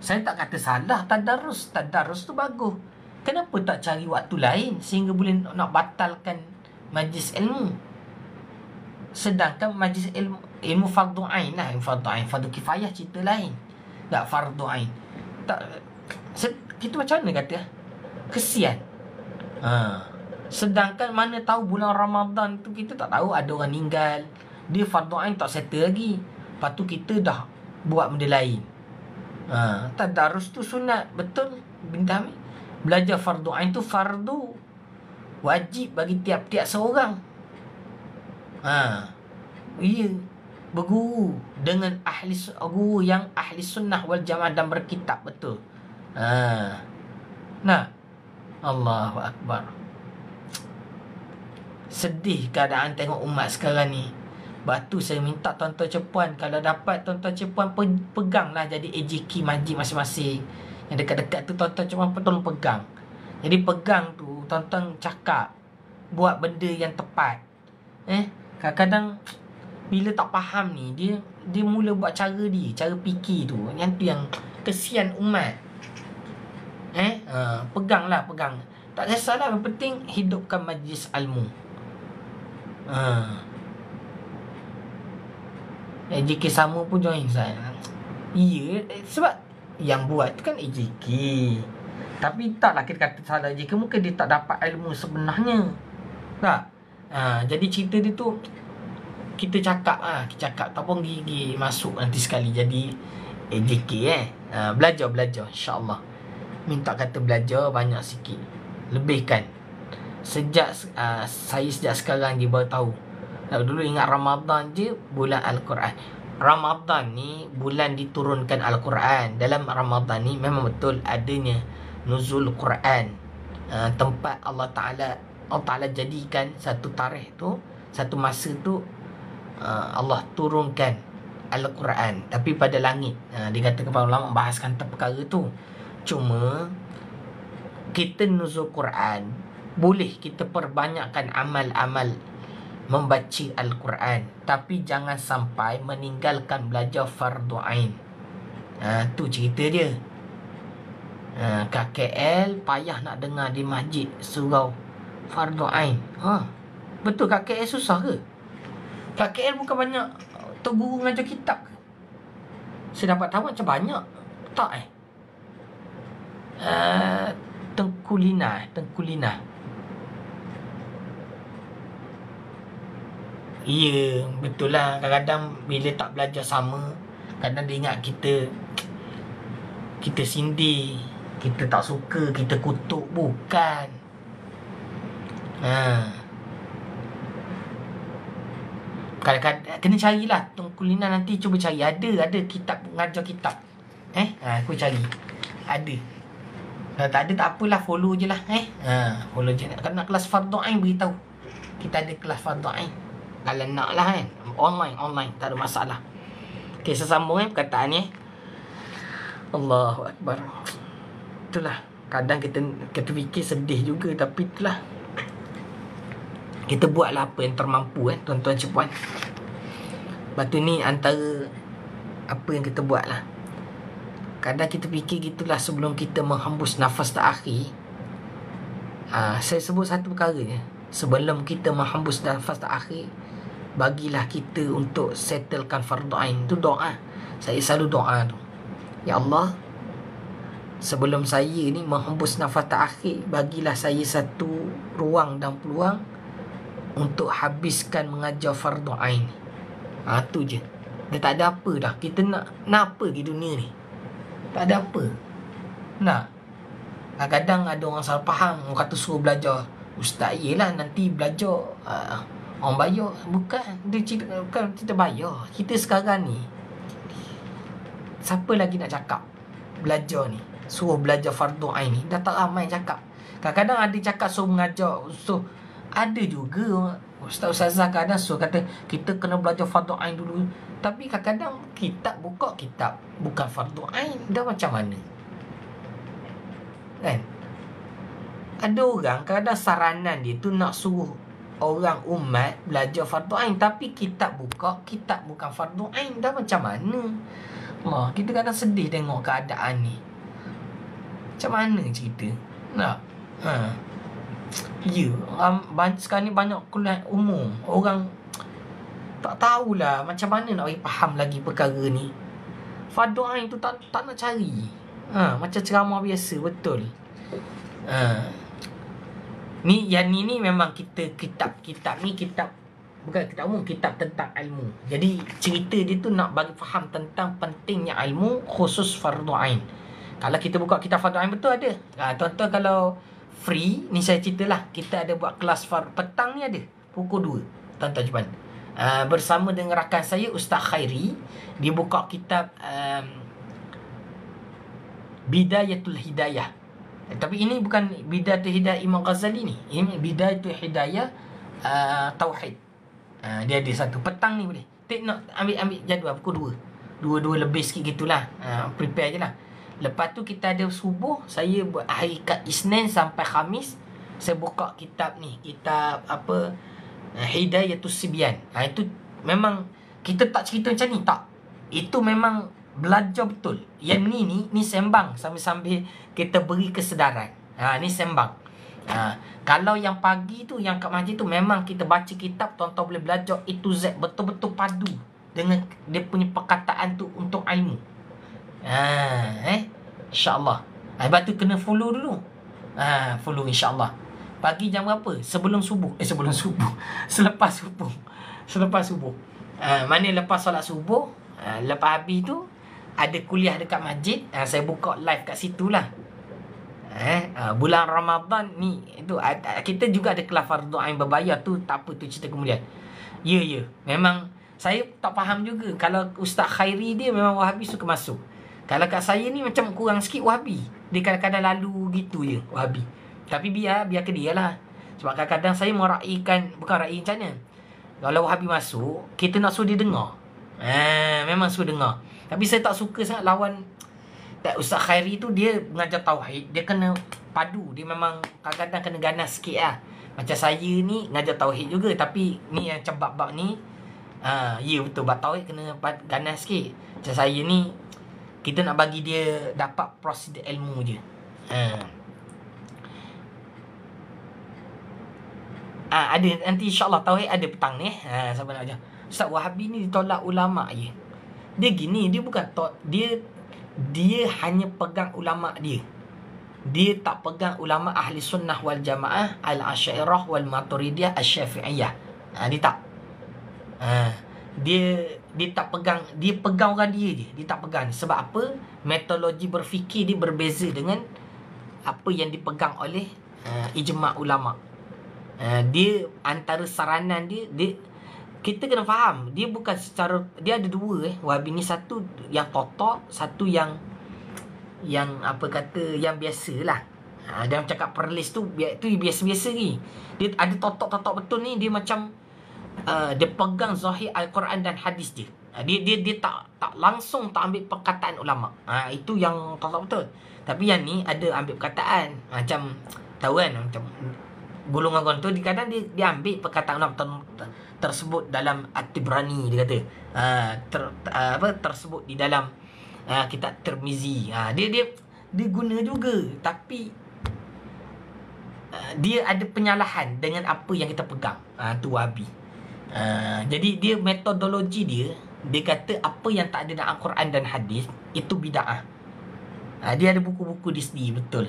Saya tak kata salah tadarus. Tadarus tu bagus. Kenapa tak cari waktu lain sehingga boleh nak batalkan majlis ilmu? Sedangkan majlis ilmu fardu ain lah. Fardu kifayah cerita lain. Tak fardu ain. Tak, kita macam mana kata? Kesian. Sedangkan mana tahu bulan Ramadan tu kita tak tahu ada orang meninggal. Dia fardu ain tak settle lagi. Lepas tu kita dah buat benda lain. Tadarus tu sunat. Betul bintang. Belajar fardu ain tu fardu wajib bagi tiap-tiap seorang. Ia berguru dengan guru yang ahli sunnah wal jamaah dan berkitab. Betul. Nah, Allahu Akbar. Sedih keadaan tengok umat sekarang ni. Batu saya minta tuan-tuan cepuan, kalau dapat tuan-tuan cepuan peganglah jadi AJK masjid masing-masing. Yang dekat-dekat tu tuan-tuan cepuan tolong pegang. Jadi pegang tu tuan-tuan cakap, buat benda yang tepat. Kadang-kadang bila tak faham ni, dia mula buat cara dia, cara fikir tu. Yang tu yang kesian umat. Peganglah, pegang. Tak kisahlah, yang penting hidupkan majlis ilmu. AJK sama pun join saya. Ya, sebab yang buat tu kan AJK. Tapi taklah kita kata salah AJK, mungkin dia tak dapat ilmu sebenarnya. Tak? Jadi cerita dia tu kita cakap tak pun gigi masuk nanti sekali jadi AJK belajar insya-Allah. Minta kata belajar banyak sikit. Lebihkan. Sejak sekarang je baru tahu. Dulu ingat Ramadan je bulan Al-Quran. Ramadan ni bulan diturunkan Al-Quran. Dalam Ramadan ni memang betul adanya nuzul Quran. Tempat Allah Ta'ala jadikan satu tarikh tu, satu masa tu Allah turunkan Al-Quran. Tapi pada langit. Dikatakan para ulama bahaskan perkara tu. Cuma kita nuzul Quran, boleh kita perbanyakkan amal-amal membaca Al-Quran, tapi jangan sampai meninggalkan belajar fardu ain. Tu cerita dia. KKL payah nak dengar di masjid surau fardu ain. Betul KKL susah ke? KKL bukan banyak tok guru mengajar kitab ke? Saya dapat tahu macam banyak. Tak Tengku Lina. Ya, betul lah. Kadang-kadang bila tak belajar sama, kadang dia ingat kita sindir, kita tak suka, kita kutuk. Bukan. Kadang-kadang kena carilah Tengku Lina, nanti cuba cari. Ada kitab, mengajar kitab. Aku cari. Ada. Kalau tak ada tak apalah, follow je lah. Follow je. Kalau nak kelas Fardu Ain, beritahu. Kita ada kelas Fardu Ain. Kalau nak lah kan. Online. Tak ada masalah. Okay, sesambung perkataan ni. Allahu Akbar. Itulah. Kadang kita fikir sedih juga. Tapi itulah. Kita buatlah apa yang termampu tuan-tuan cipuan. Lepas tu ni antara apa yang kita buat lah. Kadang kita fikir gitulah sebelum kita menghembus nafas terakhir. Saya sebut satu perkara je. Sebelum kita menghembus nafas terakhir, bagilah kita untuk settlekan fardu ain. Itu doa. Saya selalu doa tu. Ya Allah, sebelum saya ni menghembus nafas terakhir, bagilah saya satu ruang dan peluang untuk habiskan mengajar fardu ain. Tu je. Dia tak ada apa dah. Kita nak apa di dunia ni? Tak ada apa. Nak. Kadang-kadang ada orang salah faham. Orang kata suruh belajar. Ustaz, yelah nanti belajar orang bayar. Bukan. Bukan kita bayar. Kita sekarang ni, siapa lagi nak cakap belajar ni, suruh belajar fardu ain ni? Dah tak ramai cakap. Kadang-kadang ada cakap suruh mengajar. So, ada juga ustaz-ustazah kadang suruh kata kita kena belajar fardu ain dulu. Tapi kadang-kadang buka kitab bukan fardu ain, dah macam mana kan? Ada orang kadang saranan dia tu nak suruh orang umat belajar fardu ain, tapi kitab bukan fardu ain, dah macam mana? Kita kadang sedih tengok keadaan ni. Macam mana cerita nak? Ya, sekarang ni banyak kuliah umum. Orang tak tahulah macam mana nak bagi faham lagi perkara ni. Fardu ain tu tak nak cari. Macam ceramah biasa, betul. Ni memang kitab ni kitab, bukan kitab umum, kitab tentang ilmu. Jadi cerita dia tu nak bagi faham tentang pentingnya ilmu, khusus fardu ain. Kalau kita buka kitab fardu ain, betul ada. Tuan-tuan kalau free ni, saya ceritalah, kita ada buat kelas petang ni, ada pukul 2. Tuan-tuan cuba bersama dengan rakan saya Ustaz Khairi, dia buka kitab Bidayatul Hidayah. Tapi ini bukan Bidayatul Hidayah Imam Ghazali ni. Ini Bidayatul Hidayah Tauhid. Dia ada satu petang ni, boleh nak ambil jadual pukul 2 lebih sikit gitulah. Prepare je lah. Lepas tu kita ada subuh. Saya buat hari Isnin sampai Khamis, saya buka kitab ni, kitab apa, Hidayatus Sibyan. Itu memang kita tak cerita macam ni, tak. Itu memang belajar betul. Yang ni sembang sambil kita beri kesedaran. Ni sembang. Kalau yang pagi tu, yang kat masjid tu, memang kita baca kitab, tuan-tuan boleh belajar A to Z, betul-betul padu dengan dia punya perkataan tu untuk ilmu. InsyaAllah. Lepas tu kena follow dulu. Follow insyaAllah. Pagi jam berapa? Sebelum subuh. Selepas subuh. Mana lepas solat subuh, lepas habis tu ada kuliah dekat masjid. Saya buka live kat situ lah. Bulan Ramadan ni, itu kita juga ada kelas fardu ain berbayar tu. Tak apa, tu cerita kemudian. Ya. Memang saya tak faham juga. Kalau Ustaz Khairi dia memang Wahabi suka masuk. Kalau kat saya ni macam kurang sikit Wahabi. Dia kadang-kadang lalu gitu je Wahabi. Tapi biar ke dia lah. Sebab kadang-kadang saya meraihkan, bukan raih macam mana, kalau Wahabi masuk, kita nak suruh dia dengar. Memang suruh dengar. Tapi saya tak suka sangat lawan. Ustaz Khairi tu dia mengajar tauhid, dia kena padu. Dia memang kadang-kadang kena ganas sikit lah. Macam saya ni ngajar tauhid juga, tapi ni yang macam bab-bab ni, ya betul, bab tauhid kena ganas sikit. Macam saya ni, kita nak bagi dia dapat prosedur ilmu je. Ada nanti insyaAllah tauhid ada petang ni. Siapa nak ajar? Ustaz Wahabi ni ditolak ulama' je. Dia gini, dia bukan dia hanya pegang ulama dia. Dia tak pegang ulama ahli sunnah wal jamaah, al-Asy'ariyah wal Maturidiyah, asy-Syafi'iyah. Dia tak. Dia tak pegang, dia pegang orang dia je. Dia tak pegang. Sebab apa? Metodologi berfikir dia berbeza dengan apa yang dipegang oleh ijma' ulama. Dia antara saranan dia kita kena faham, dia bukan secara, dia ada dua Wahabi ni, satu yang totok, satu yang apa kata, yang biasalah. Dia cakap perlis tu biasa-biasa ni. Dia ada totok betul ni, dia macam dia pegang zahir Al-Quran dan hadis dia. Dia tak langsung tak ambil perkataan ulama. Itu yang totok betul. Tapi yang ni ada ambil perkataan. Macam tahu kan, macam golongan tu kadang dia ambil perkataan ulama tersebut dalam At-Tibrani, dia kata tersebut di dalam kitab Tirmizi. Dia guna juga, tapi dia ada penyalahan dengan apa yang kita pegang. Tu Wahabi. Jadi dia metodologi dia kata apa yang tak ada dalam Al-Quran dan hadis itu bid'ah. Dia ada buku-buku dia sendiri, betul.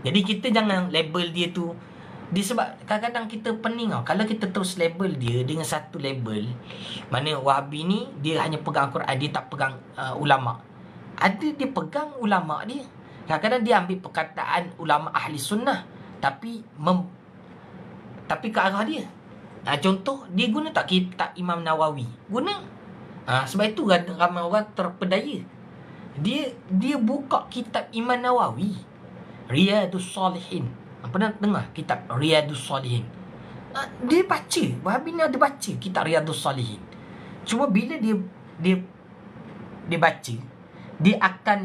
Jadi kita jangan label dia tu. Dia sebab kadang-kadang kita pening kalau kita terus label dia dengan satu label, mana Wahabi ni dia hanya pegang Al-Quran, dia tak pegang ulama. Ada dia pegang ulama dia. Kadang-kadang dia ambil perkataan ulama ahli sunnah, tapi ke arah dia. Contoh, dia guna tak kitab Imam Nawawi? Guna. Sebab itu ramai orang terpedaya. Dia buka kitab Imam Nawawi, Riyadus Salihin. Pernah dengar kitab Riyadus Salihin? Dia baca. Wahabi ni ada baca kitab Riyadus Salihin. Cuma bila dia baca, dia akan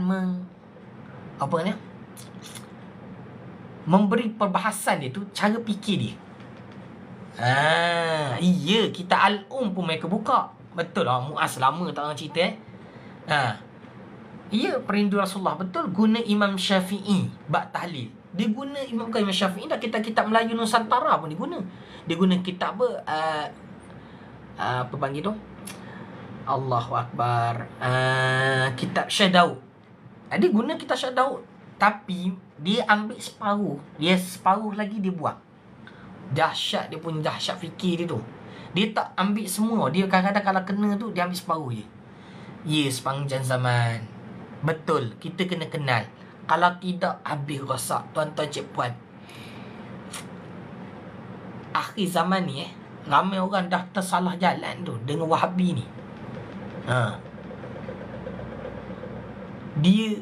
memberi perbahasan dia tu, cara fikir dia. Iya, kitab Al-Um pun mereka buka. Betul lah, Muaz lama tak orang cerita Ya, perindu Rasulullah. Betul, guna Imam Syafi'i bab tahlil. Dia guna bukan Imam Syafi'i dah, kitab Melayu Nusantara pun dia guna. Dia guna kitab apa panggil tu? Allahu Akbar. Kitab Syekh Daud. Dia guna kitab Syekh Daud, tapi dia ambil separuh. Dia separuh lagi dia buang. Dahsyat dia pun, dahsyat fikir dia tu. Dia tak ambil semua. Dia kadang-kadang kalau kena tu, dia ambil separuh je. Ya, sepanjang zaman. Betul, kita kena kenal. Kalau tidak, habis rosak. Tuan-tuan, cik puan. Akhir zaman ni ramai orang dah tersalah jalan tu dengan Wahabi ni. Dia,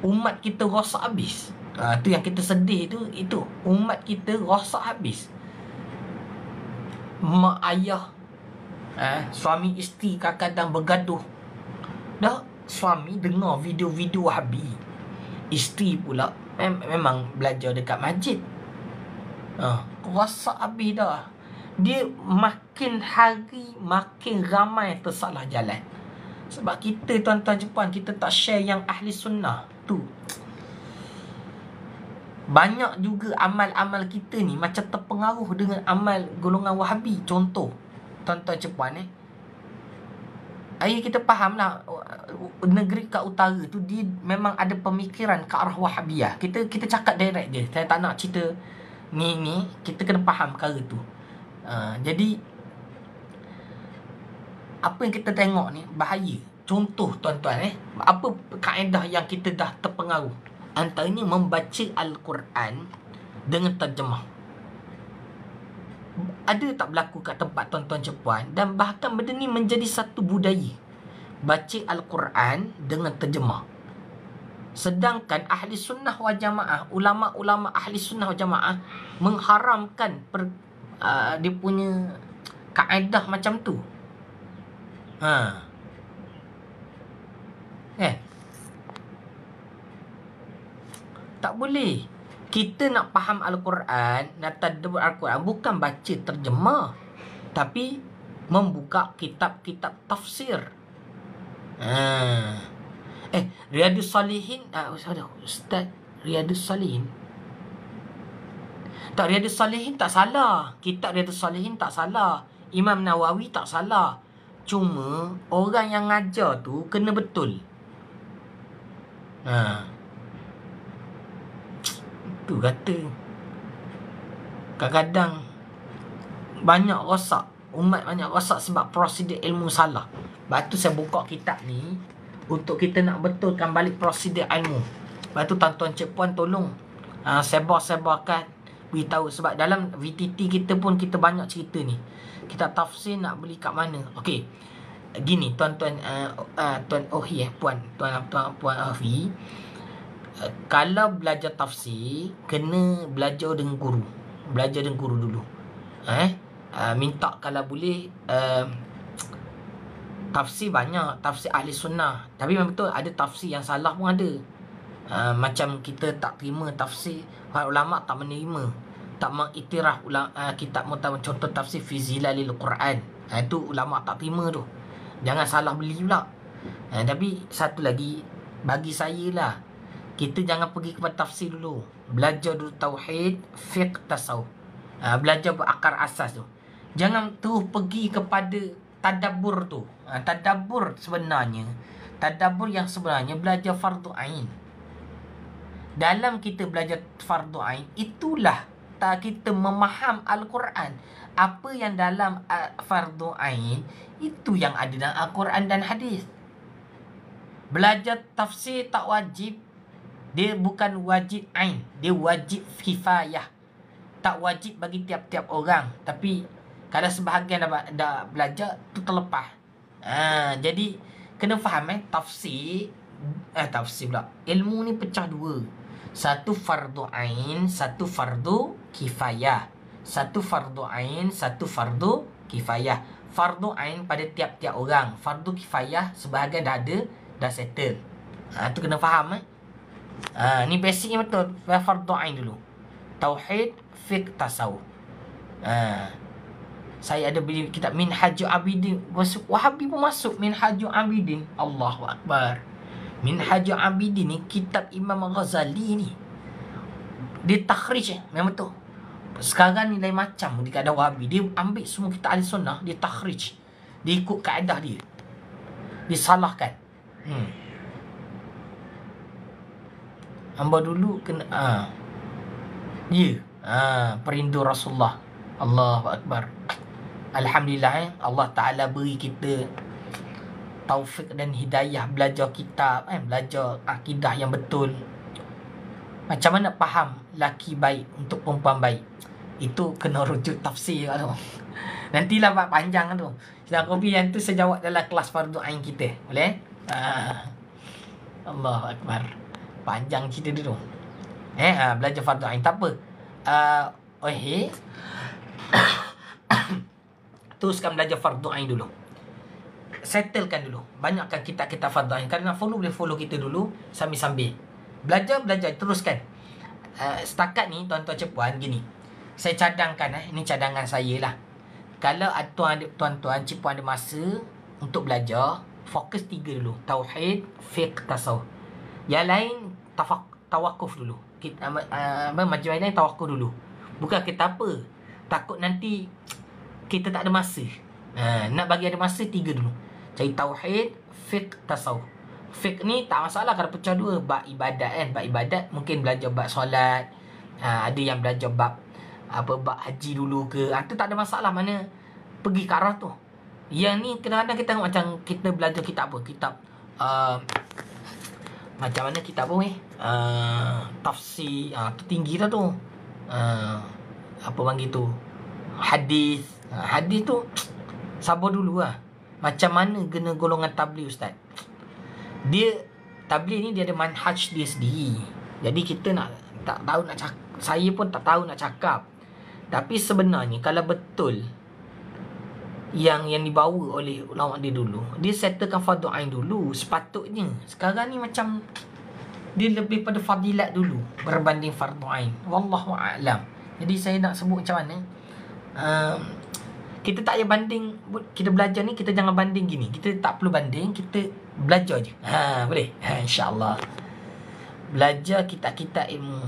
umat kita rosak habis. Tu yang kita sedih tu. Itu umat kita rosak habis. Mak ayah, suami isteri kadang-kadang bergaduh. Dah suami dengar video-video Wahabi, isteri pula memang belajar dekat masjid. Rosak habis dah. Dia makin hari makin ramai tersalah jalan. Sebab kita, tuan-tuan jepun, kita tak share yang ahli sunnah tu. Banyak juga amal-amal kita ni macam terpengaruh dengan amal golongan Wahabi. Contoh, tuan-tuan jepun kita faham lah, negeri kat utara tu dia memang ada pemikiran ke arah Wahabiyah. Kita cakap direct je. Saya tak nak cerita ni kita kena faham perkara tu. Jadi apa yang kita tengok ni bahaya. Contoh, tuan-tuan apa kaedah yang kita dah terpengaruh? Antaranya membaca Al-Quran dengan terjemah. Ada tak berlaku kat tempat tuan-tuan cepuan? Dan bahkan benda ni menjadi satu budaya, baca Al-Quran dengan terjemah. Sedangkan ahli sunnah wal jamaah, ulama-ulama ahli sunnah wal jamaah mengharamkan dia punya kaedah macam tu. Tak boleh. Kita nak faham Al-Quran, nak tadabbur Al-Quran, bukan baca terjemah, tapi membuka kitab-kitab tafsir. Riyadus Salihin, Ustaz, Riyadus Salihin. Tak, Riyadus Salihin tak salah. Kitab Riyadus Salihin tak salah. Imam Nawawi tak salah. Cuma orang yang ngajar tu kena betul. Tu kata kadang-kadang banyak rosak. Umat banyak rosak sebab prosedur ilmu salah. Lepas tu saya buka kitab ni untuk kita nak betulkan balik prosedur ilmu. Lepas tu tuan-tuan cik puan tolong sebar-sebarkan, beritahu. Sebab dalam VTT kita pun kita banyak cerita ni. Kita tafsir nak beli kat mana. Okey. Gini tuan-tuan tuan Ohi puan Ohi, kalau belajar tafsir kena belajar dengan guru. Belajar dengan guru dulu. Minta kalau boleh tafsir banyak, tafsir ahli sunnah. Tapi memang betul ada tafsir yang salah pun ada. Macam kita tak terima tafsir, ulama tak menerima, tak mengiktiraf kitab mutawatir, contoh tafsir fi zilalil Quran. Itu ulama tak terima tu. Jangan salah beli pula. Tapi satu lagi bagi saya lah, kita jangan pergi kepada tafsir dulu. Belajar dulu tauhid, fiqh, tasawuf. Belajar berakar asas tu. Jangan terus pergi kepada tadabbur tu. Tadabbur yang sebenarnya belajar fardu ain. Dalam kita belajar fardu ain, itulah kita memaham Al-Quran. Apa yang dalam fardu ain, itu yang ada dalam Al-Quran dan hadis. Belajar tafsir tak wajib. Dia bukan wajib ain, dia wajib kifayah. Tak wajib bagi tiap-tiap orang. Tapi kalau sebahagian dah belajar, tu terlepas. Jadi kena faham tafsir pula. Ilmu ni pecah dua. Satu fardu ain, satu fardu kifayah. Satu fardu ain, satu fardu kifayah. Fardu ain pada tiap-tiap orang. Fardu kifayah sebahagian dah ada, dah settle. Tu kena faham. Ni basicnya betul. Fardu ain dulu. Tauhid, fiqh, tasawuf. Saya ada beli kitab Minhajul Abidin. Wahabi pun masuk Minhajul Abidin. Allahu Akbar. Minhajul Abidin ni kitab Imam Ghazali ni. Dia takhrij memang betul. Sekarang ni lain macam di keadaan Wahabi. Dia ambil semua kitab ahli sunnah, dia takhrij. Dia ikut kaedah dia. Disalahkan. Hamba dulu kena perindu Rasulullah. Allahu Akbar. Alhamdulillah Allah Ta'ala beri kita taufik dan hidayah belajar kitab, belajar akidah yang betul. Macam mana faham laki baik untuk perempuan baik? Itu kena rujuk tafsir tu. Nantilah bab panjang tu. Sedang kopi yang tu saya jawab dalam kelas fardu ain kita. Boleh? Allahu Akbar. Panjang cerita dia tu. Belajar fardu ain tak apa. Teruskan belajar fardu ain dulu. Settlekan dulu. Banyakkan kita fardu ain. Kalau nak follow, boleh follow kita dulu sambil-sambil. Belajar, teruskan. Setakat ni tuan-tuan cepuan gini. Saya cadangkan ini cadangan saya lah. Kalau tuan-tuan cepuan ada masa untuk belajar, fokus 3 dulu. Tauhid, fiqh, tasawuf. Yang lain tawakuf dulu. Kita macam lain tawakuf dulu. Bukan kita apa, takut nanti kita tak ada masa. Nak bagi ada masa 3 dulu. Cari tauhid, fiqh, tasawuf. Fiqh ni tak masalah kalau pecah 2. Bab ibadat kan. Bab ibadat mungkin belajar bab solat. Ada yang belajar bab haji dulu ke. Tu tak ada masalah, mana pergi ke arah tu. Yang ni kadang-kadang kita tengok macam kita belajar kitab apa. Kitab macam mana kitab apa tafsir. Tu tinggi dah tu. Apa panggil tu, hadis. Hadis tu sabar dulu lah. Macam mana kena golongan tabligh ustaz. Dia tabligh ni dia ada manhaj dia sendiri. Jadi kita tak tahu nak cakap. Saya pun tak tahu nak cakap. Tapi sebenarnya kalau betul yang dibawa oleh ulama dia dulu, dia settlekan fardu ain dulu sepatutnya. Sekarang ni macam dia lebih pada fadilat dulu berbanding fardu ain. Wallahu a'lam. Jadi saya nak sebut macam mana, kita tak payah banding. Kita belajar ni kita jangan banding gini. Kita tak perlu banding, kita belajar je. Boleh? InsyaAllah. Belajar kitab-kitab ilmu.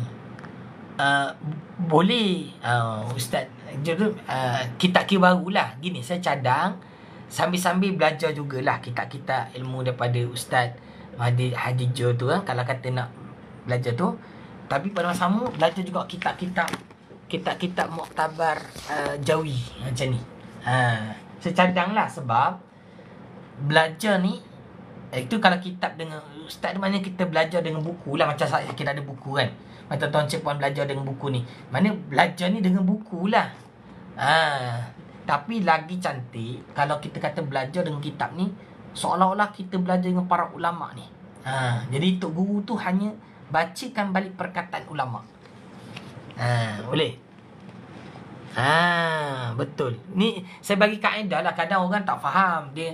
Boleh ustaz. Kitab baru lah. Gini, saya cadang sambil-sambil belajar jugalah kita ilmu daripada Ustaz Hadi Jo tu kan, kalau kata nak belajar tu. Tapi pada masa sama belajar juga kitab Muktabar Jawi macam ni. Saya cadanglah, sebab belajar ni itu kalau kitab dengan Ustaz ni, mana kita belajar dengan buku lah. Macam saya, kita ada buku kan, macam tuan cik puan belajar dengan buku ni, mana belajar ni dengan buku lah. Tapi lagi cantik kalau kita kata belajar dengan kitab ni, seolah-olah kita belajar dengan para ulama ni. Jadi tok guru tu hanya bacakan balik perkataan ulama. Boleh? Betul. Ni saya bagi kaedah lah. Kadang orang tak faham. Dia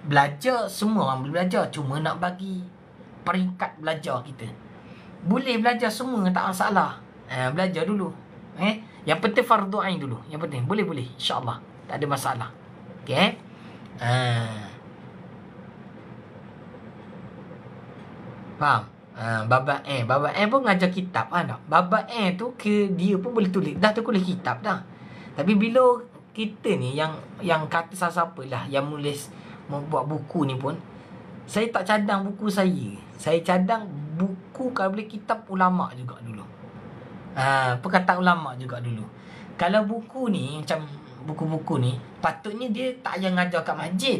belajar, semua orang boleh belajar, cuma nak bagi peringkat belajar kita. Boleh belajar semua, tak masalah. Belajar dulu. Yang penting fardu ain dulu. Yang penting boleh insya-Allah. Tak ada masalah. Okey. Faham? Baba pun ngajar kitab tak? Baba tu dia pun boleh tulis. Dah tulis kitab dah. Tapi bila kita ni yang kata siapa lah yang nulis, membuat buku ni pun, saya tak cadang buku saya. Saya cadang buku, kalau boleh kitab ulama juga dulu. Perkataan ulama juga dulu. Kalau buku ni, macam buku-buku ni, patutnya dia tak payah ngajar kat masjid.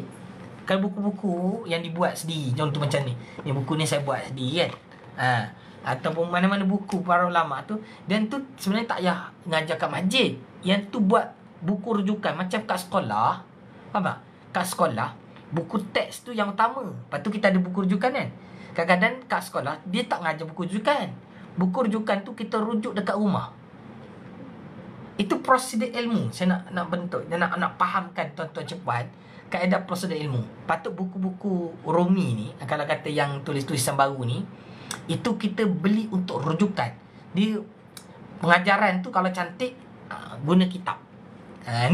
Kalau buku-buku yang dibuat sendiri, contoh macam ni. Ni buku ni saya buat sendiri kan. Ataupun mana-mana buku para ulama tu, dan tu sebenarnya tak payah ngajar kat masjid. Yang tu buat buku rujukan macam kat sekolah. Faham tak? Kat sekolah, buku teks tu yang utama. Lepas tu kita ada buku rujukan kan. Kadang-kadang kat sekolah dia tak ngajar buku rujukan. Buku rujukan tu kita rujuk dekat rumah. Itu prosedur ilmu. Saya nak bentuk, dan nak fahamkan tuan-tuan cepat kaedah prosedur ilmu. Patut buku-buku Rumi ni, kalau kata yang tulis-tulisan baru ni, itu kita beli untuk rujukan. Dia pengajaran tu kalau cantik, guna kitab.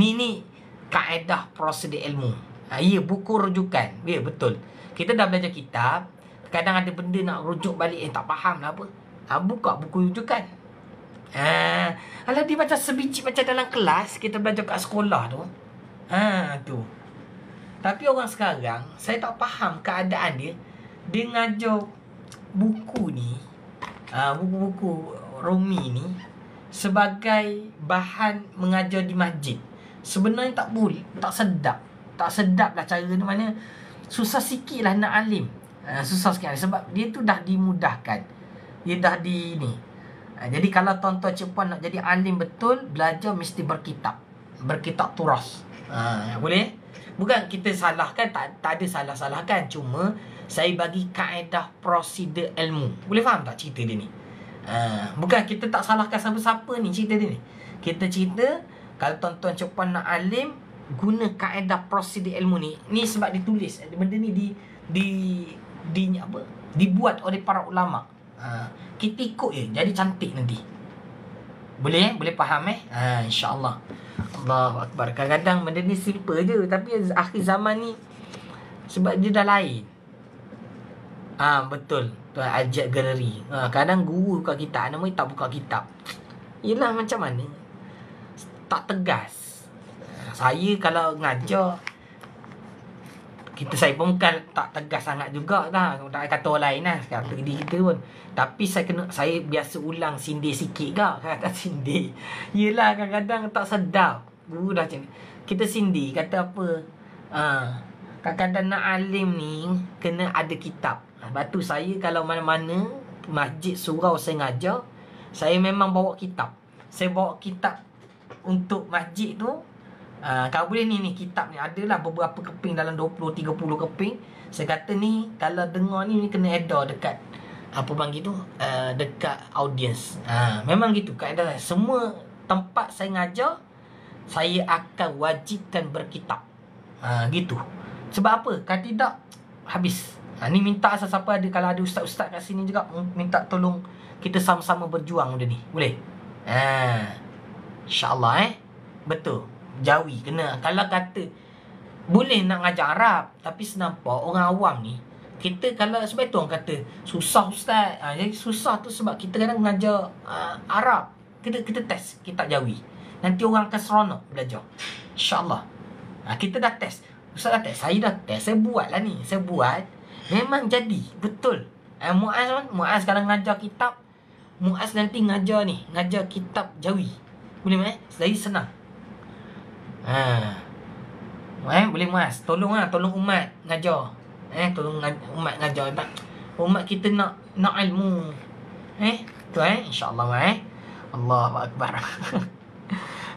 Ni kaedah prosedur ilmu. Ya, buku rujukan. Ya, betul. Kita dah belajar kitab, kadang ada benda nak rujuk balik, tak faham lah apa. Buka buku rujukan. Alah, dia macam sebiji macam dalam kelas kita belajar kat sekolah tu. Tu. Tapi orang sekarang, saya tak faham keadaan dia. Dia ngajar buku ni, buku-buku Rumi ni, sebagai bahan mengajar di masjid. Sebenarnya tak boleh, tak sedap. Tak sedap lah cara ni, mana susah sikit lah nak alim. Susah sikit lah, sebab dia tu dah dimudahkan. Dia dah di ni. Jadi kalau tuan-tuan cik puan nak jadi alim betul, belajar mesti berkitab. Berkitab turas. Boleh? Bukan kita salahkan, tak ada salah-salahkan. Cuma saya bagi kaedah prosedur ilmu. Boleh faham tak cerita dia ni? Bukan kita tak salahkan siapa-siapa ni cerita dia ni. Kita cerita kalau tuan-tuan cik puan nak alim, guna kaedah prosedur ilmu ni. Ni sebab ditulis. Benda ni dibuat oleh para ulama. Kita ikut je, jadi cantik nanti. Boleh? Boleh faham InsyaAllah. Allahu Akbar. Kadang-kadang benda ni simple je, tapi akhir zaman ni sebab dia dah lain. Betul. Tuan ajak galeri. Kadang guru buka kitab, nama tak buka kitab. Yelah, macam mana? Tak tegas. Saya kalau ngajar, saya pun bukan tak tegas sangat juga dah. Tak kata orang lain lah, kata diri kita pun. Tapi saya biasa ulang sindir sikit ke. Kata sindir. Yelah, kadang-kadang tak sedap. Guru dah macam ni. Kita sindir, kata apa. Kadang-kadang nak alim ni, kena ada kitab. Lepas tu saya kalau mana-mana, masjid, surau saya ngajar, saya memang bawa kitab. Saya bawa kitab untuk masjid tu. Kalau boleh ni kitab ni adalah beberapa keping, dalam 20-30 keping. Saya kata ni kalau dengar ni kena edar dekat apa panggil tu, dekat audience. Memang gitu kaedah. Semua tempat saya ngajar, saya akan wajibkan berkitab. Gitu. Sebab apa? Kalau tidak, habis. Ni minta siapa ada, kalau ada ustaz-ustaz kat sini juga, minta tolong kita sama-sama berjuang benda ni. Boleh? InsyaAllah betul. Jawi kena. Kalau kata boleh nak ngajar Arab, tapi senampak orang awam ni, kita kalau sebab tu orang kata susah ustaz. Jadi susah tu sebab kita kadang mengajar Arab. Kita test kitab Jawi. Nanti orang akan seronok belajar. InsyaAllah. Kita dah test. Ustaz dah test, saya dah test, saya buat lah ni. Saya buat, memang jadi, betul. Muaz kalau ngajar kitab, Muaz nanti ngajar ni, ngajar kitab Jawi. Boleh Jadi senang. Boleh Muaz, tolong umat ngajar. Tolong umat ngajar. Umat kita nak ilmu. Tu insya-Allah Allahu akbar.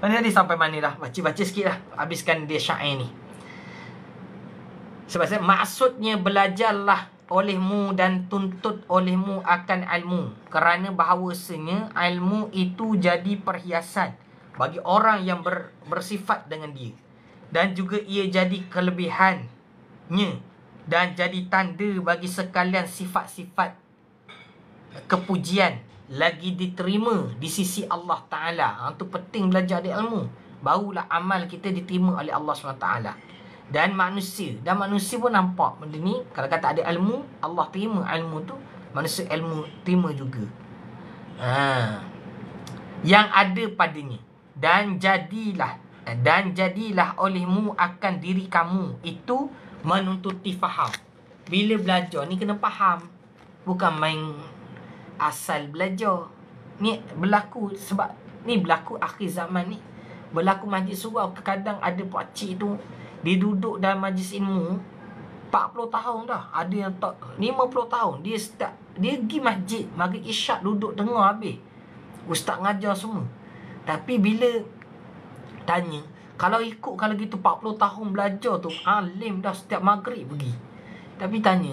Tadi sampai mana dah? Baca sikit lah, habiskan dia syair ni. Sebab maksudnya belajarlah olehmu dan tuntut olehmu akan ilmu, kerana bahawasanya ilmu itu jadi perhiasan bagi orang yang bersifat dengan dia, dan juga ia jadi kelebihannya dan jadi tanda bagi sekalian sifat-sifat kepujian lagi diterima di sisi Allah Ta'ala. Itu penting belajar di ilmu, barulah amal kita diterima oleh Allah SWT. Dan manusia pun nampak benda ni. Kalau kata ada ilmu, Allah terima ilmu tu, manusia ilmu terima juga. Yang ada padanya. Dan jadilah olehmu akan diri kamu itu menuntuti faham. Bila belajar ni kena faham, bukan main asal belajar. Ni berlaku, sebab ni berlaku akhir zaman ni. Berlaku majlis surau. Kadang ada pakcik tu, dia duduk dalam majlis ilmu 40 tahun dah. Ada yang tak 50 tahun. Dia pergi masjid maghrib isyak, duduk dengar habis ustaz ngajar semua. Tapi bila tanya, kalau gitu 40 tahun belajar tu, alim dah, setiap maghrib pergi. Tapi tanya,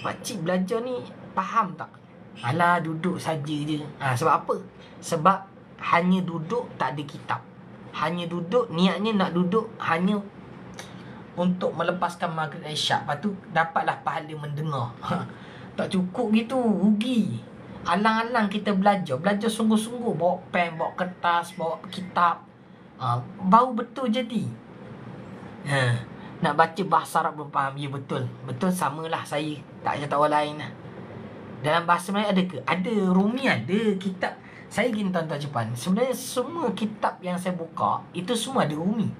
pakcik belajar ni faham tak? Alah, duduk saja je. Sebab apa? Sebab hanya duduk, tak ada kitab. Hanya duduk, niatnya nak duduk hanya untuk melepaskan maghrib isyak. Lepas tu dapatlah pahala mendengar. Tak cukup gitu, rugi. Alang-alang kita belajar sungguh-sungguh, bawa pen, bawa kertas, bawa kitab, baru betul jadi. Nak baca bahasa Arab belum faham. Ya betul, samalah saya, tak cakap orang lain lah. Dalam bahasa Melayu ada ke? Ada. Rumi ada. Kitab saya gini tuan-tuan Jepun, sebenarnya semua kitab yang saya buka itu semua ada rumi.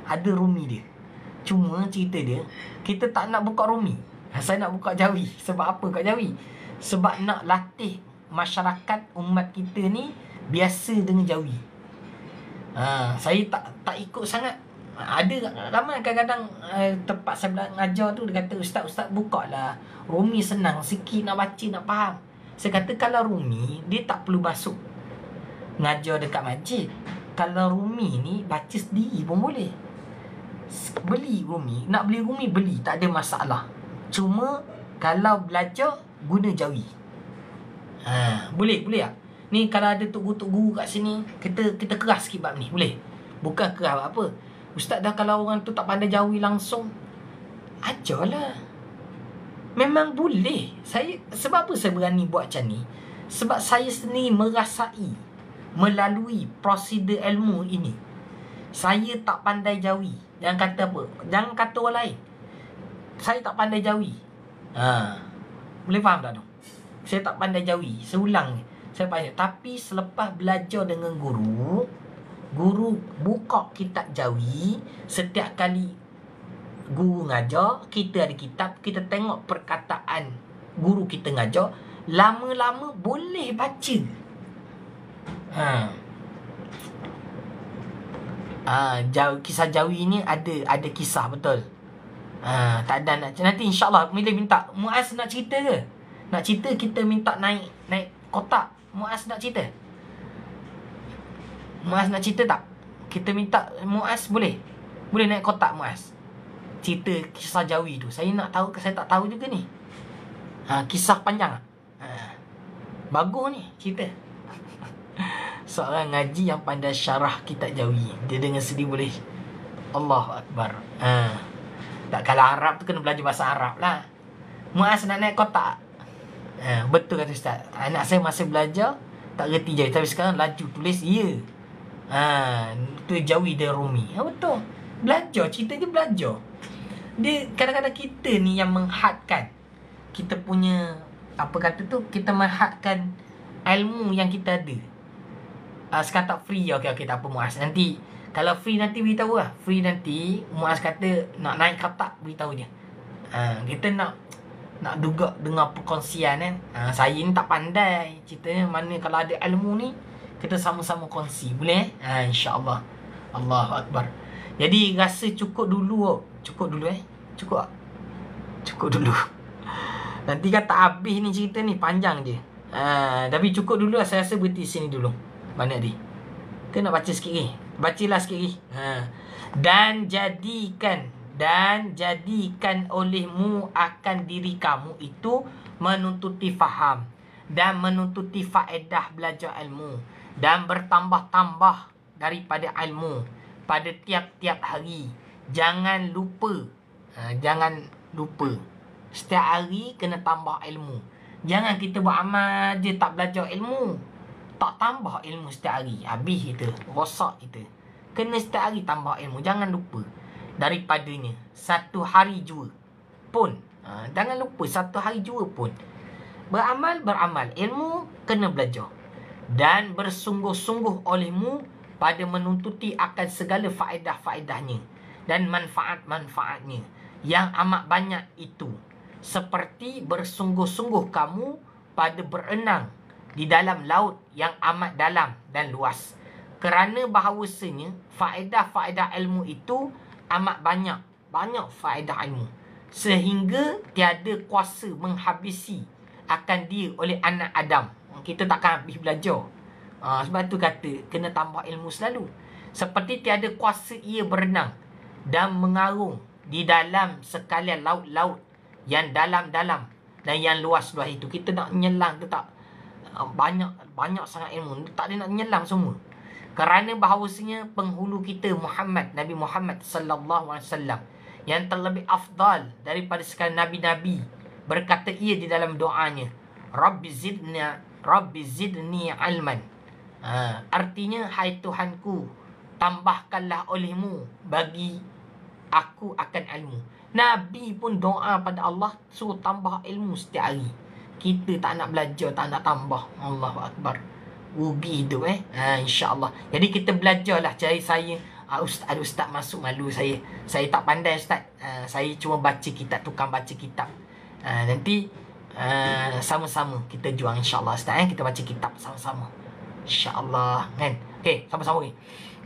Ada rumi dia. Cuma cerita dia, kita tak nak buka rumi. Saya nak buka Jawi. Sebab apa kat Jawi? Sebab nak latih masyarakat umat kita ni biasa dengan Jawi. Saya tak ikut sangat. Ada ramai kadang-kadang tempat saya ngajar tu, dia kata, Ustaz buka lah rumi, senang sikit nak baca, nak faham. Saya kata, kalau rumi dia tak perlu masuk ngajar dekat masjid. Kalau rumi ni baca sendiri pun boleh. Beli rumi, nak beli rumi beli, tak ada masalah. Cuma kalau belajar guna Jawi. Boleh tak? Ni kalau ada tok guru kat sini, kita keras sikit bab ni, boleh? Bukan keras apa. Ustaz dah, kalau orang tu tak pandai Jawi langsung, ajarlah. Memang boleh. Sebab apa saya berani buat macam ni? Sebab saya sendiri merasai melalui prosedur ilmu ini. Saya tak pandai Jawi. Jangan kata apa, jangan kata orang lain, saya tak pandai Jawi. Boleh faham tak tu? Saya tak pandai Jawi. Saya ulang ni, saya pandai. Tapi selepas belajar dengan guru buka kitab Jawi, setiap kali guru ngajar, kita ada kitab, kita tengok perkataan guru kita ngajar, lama-lama boleh baca. Kisah Jawi ni ada kisah betul. Tak ada nanti insya-Allah bila minta Muaz nak cerita ke? Nak cerita, kita minta naik kotak. Muaz nak cerita? Muaz nak cerita tak? Kita minta Muaz boleh naik kotak Muaz. Cerita kisah Jawi tu. Saya nak tahu, saya tak tahu juga ni. Kisah panjang. Bagus ni cerita. Seorang ngaji yang pandai syarah kitab Jawi, dia dengan sedih boleh. Allahu Akbar. Tak, kalau Arab tu kena belajar bahasa Arab lah. Muaz nak naik kotak. Betul kata Ustaz. Anak saya masih belajar, tak reti Jawi, tapi sekarang laju tulis ya. Tu Jawi dia Rumi. Betul. Belajar, cerita dia belajar. Dia kadang-kadang kita ni yang menghadkan kita punya, apa kata tu, kita menghadkan ilmu yang kita ada. Sekarang tak free. Okey, tak apa Muaz. Nanti Kalau free nanti beritahu lah. Free nanti Muaz kata nak naik katak, beritahu dia. Kita nak juga dengar perkongsian kan. Saya ni tak pandai ceritanya, mana kalau ada ilmu ni kita sama-sama kongsi. Boleh insya-Allah. Allahu Akbar. Jadi rasa cukup dulu. Cukup dulu Cukup tak? Cukup dulu. Nanti kan tak habis ni cerita ni, panjang je. Tapi cukup dulu lah, saya rasa berhenti sini dulu. Mana dia? Kita nak baca sikit lagi. Bacalah sikit lagi. Dan jadikan olehmu akan diri kamu itu menuntuti faham dan menuntuti faedah belajar ilmu dan bertambah-tambah daripada ilmu pada tiap-tiap hari. Jangan lupa. Setiap hari kena tambah ilmu. Jangan kita buat amal je tak belajar ilmu, tak tambah ilmu setiap hari, habis kita, rosak kita. Kena setiap hari tambah ilmu. Jangan lupa daripadanya. Satu hari jua pun. Jangan lupa satu hari jua pun. Beramal. Ilmu kena belajar. Dan bersungguh-sungguh olehmu pada menuntuti akan segala faedah-faedahnya dan manfaat-manfaatnya yang amat banyak itu. Seperti bersungguh-sungguh kamu pada berenang di dalam laut yang amat dalam dan luas. Kerana bahawasanya faedah-faedah ilmu itu amat banyak. Banyak faedah ilmu. Sehingga tiada kuasa menghabisi akan dia oleh anak Adam. Kita takkan habis belajar. Sebab tu kata kena tambah ilmu selalu. Seperti tiada kuasa ia berenang dan mengarung di dalam sekalian laut-laut yang dalam-dalam dan yang luas-luas itu. Kita nak menyelam tu tak banyak sangat ilmu. Tak ada nak menyelam semua. Kerana bahawasanya penghulu kita Nabi Muhammad sallallahu alaihi wasallam yang terlebih afdal daripada sekalian nabi-nabi, berkata ia di dalam doanya, Rabbi zidni ilman. Artinya, hai Tuhanku, tambahkanlah olehmu bagi aku akan ilmu. Nabi pun doa pada Allah suruh tambah ilmu setiap hari. Kita tak nak belajar, tak nak tambah. Allahu Akbar. Rugi hidup insya-Allah. Jadi kita belajarlah. Cari saya ustaz masuk malu saya. Saya tak pandai ustaz. Saya cuma baca kitab, tukang baca kitab. Nanti sama-sama kita juang insya-Allah ustaz. Kita baca kitab sama-sama. Insya-Allah kan. Okey, sama-sama ni.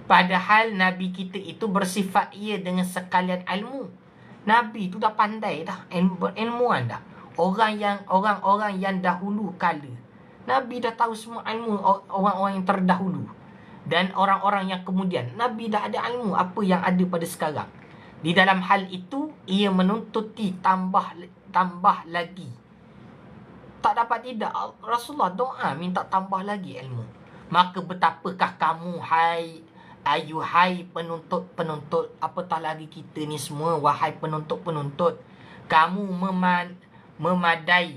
Padahal Nabi kita itu bersifat ia dengan sekalian ilmu. Nabi tu dah pandai dah, ilmuwan dah. Orang-orang yang dahulu kala, Nabi dah tahu semua ilmu orang-orang yang terdahulu. Dan orang-orang yang kemudian, Nabi dah ada ilmu apa yang ada pada sekarang. Di dalam hal itu, ia menuntuti tambah lagi. Tak dapat tidak, Rasulullah doa minta tambah lagi ilmu. Maka betapakah kamu, hai penuntut, apatah lagi kita ni semua, wahai penuntut, kamu memadai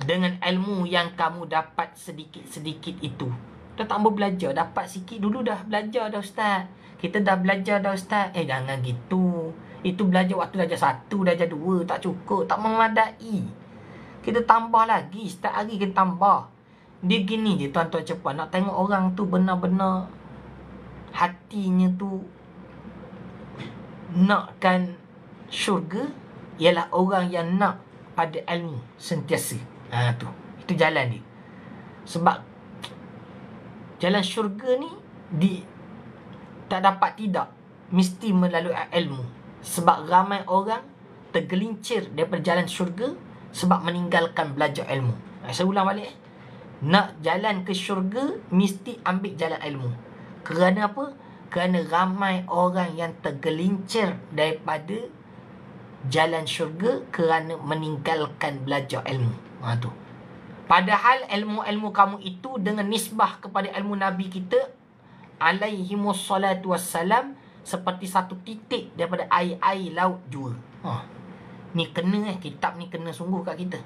dengan ilmu yang kamu dapat sedikit-sedikit itu. Dah tambah belajar, dapat sikit dulu dah belajar dah ustaz. Kita dah belajar dah ustaz. Jangan gitu. Itu belajar waktu darjah 1, darjah 2 tak cukup, tak memadai. Kita tambah lagi, setiap hari kita tambah. Dia gini je tuan-tuan cepat, nak tengok orang tu benar-benar hatinya tu nakkan syurga, ialah orang yang nak pada ilmu sentiasa. Itu jalan dia. Sebab jalan syurga ni tak dapat tidak, mesti melalui ilmu. Sebab ramai orang tergelincir daripada jalan syurga sebab meninggalkan belajar ilmu. Saya ulang balik. Nak jalan ke syurga, mesti ambil jalan ilmu. Kerana apa? Kerana ramai orang yang tergelincir daripada jalan syurga kerana meninggalkan belajar ilmu. Tu. Padahal ilmu-ilmu kamu itu dengan nisbah kepada ilmu Nabi kita alaihimus salatu wassalam seperti satu titik daripada air laut jua. Ni kena kitab ni kena sungguh kat kita.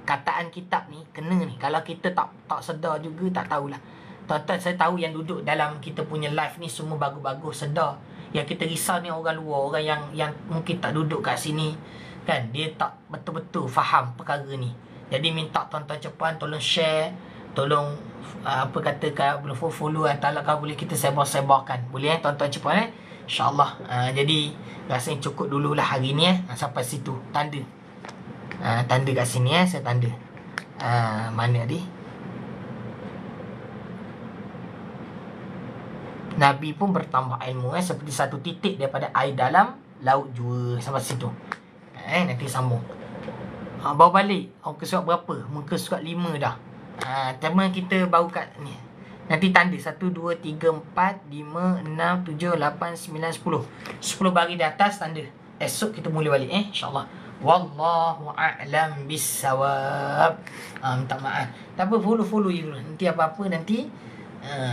Kataan kitab ni kena ni. Kalau kita tak sedar juga, tak tahulah. Tuan-tuan, saya tahu yang duduk dalam kita punya live ni semua bagus-bagus, sedar. Yang kita risau ni orang luar, orang yang mungkin tak duduk kat sini kan, dia tak betul-betul faham perkara ni. Jadi minta tuan-tuan cepat tolong share tolong apa kata boleh follow atau kalau boleh kita sebar-sebarkan. Boleh tuan-tuan cepat InsyaAllah. Jadi rasanya cukup dululah hari ni sampai situ. Tanda. Tanda kat sini saya tanda. Mana dia? Nabi pun bertambah ilmu seperti satu titik daripada air dalam laut jua. Sampai situ. Nanti sambung. Bawa balik. Muka surat berapa? Muka surat 5 dah. Tema kita baru kat ni. Nanti tanda 1, 2, 3, 4, 5, 6, 7, 8, 9, 10. 10 baris di atas tanda. Esok kita mula balik InsyaAllah. Wallahu a'lam bissawab. Minta maaf. Tak apa, follow je dulu. Nanti apa-apa nanti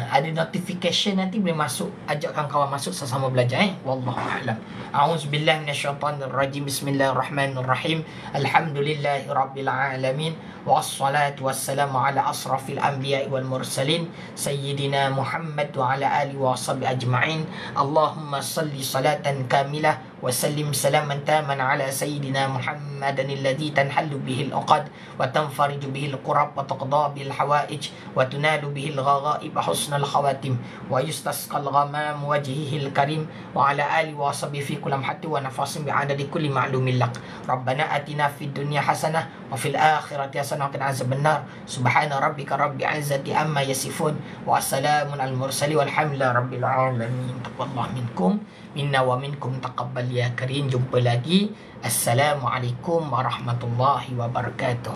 ada notification nanti boleh masuk, ajak kawan-kawan masuk sama-sama belajar wallahu a'lam. A'udzubillahi minasyaitonirrajim. Bismillahirrahmanirrahim. Alhamdulillahirabbil alamin wassalatu wassalamu ala asrafil anbiya'i wal mursalin sayyidina Muhammad wa ala alihi wa sahbihi ajma'in. Allahumma salli salatan kamilah wa sallim salaman taman ala sayyidina Muhammadan alladhi tanhallu bihi al-uqad wa tanfariju bihi al-qurab wa taqda bihi al-hawaij wa tunalu bihi al-ghaghaib حسن الخواتم ويستسقى الغمام وجهه الكريم وعلى آله وصحبه في كل لمحة ونفس بعدد كل معلوم لك. ربنا آتنا في الدنيا حسنة وفي الآخرة حسنة وقنا عذاب النار. سبحان ربك رب العزة عما يصفون والسلام على المرسلين والحمد لله رب العالمين. تقبل الله منكم منا ومنكم تقبل يا كريم. Jumpa lagi. Assalamualaikum warahmatullahi wabarakatuh.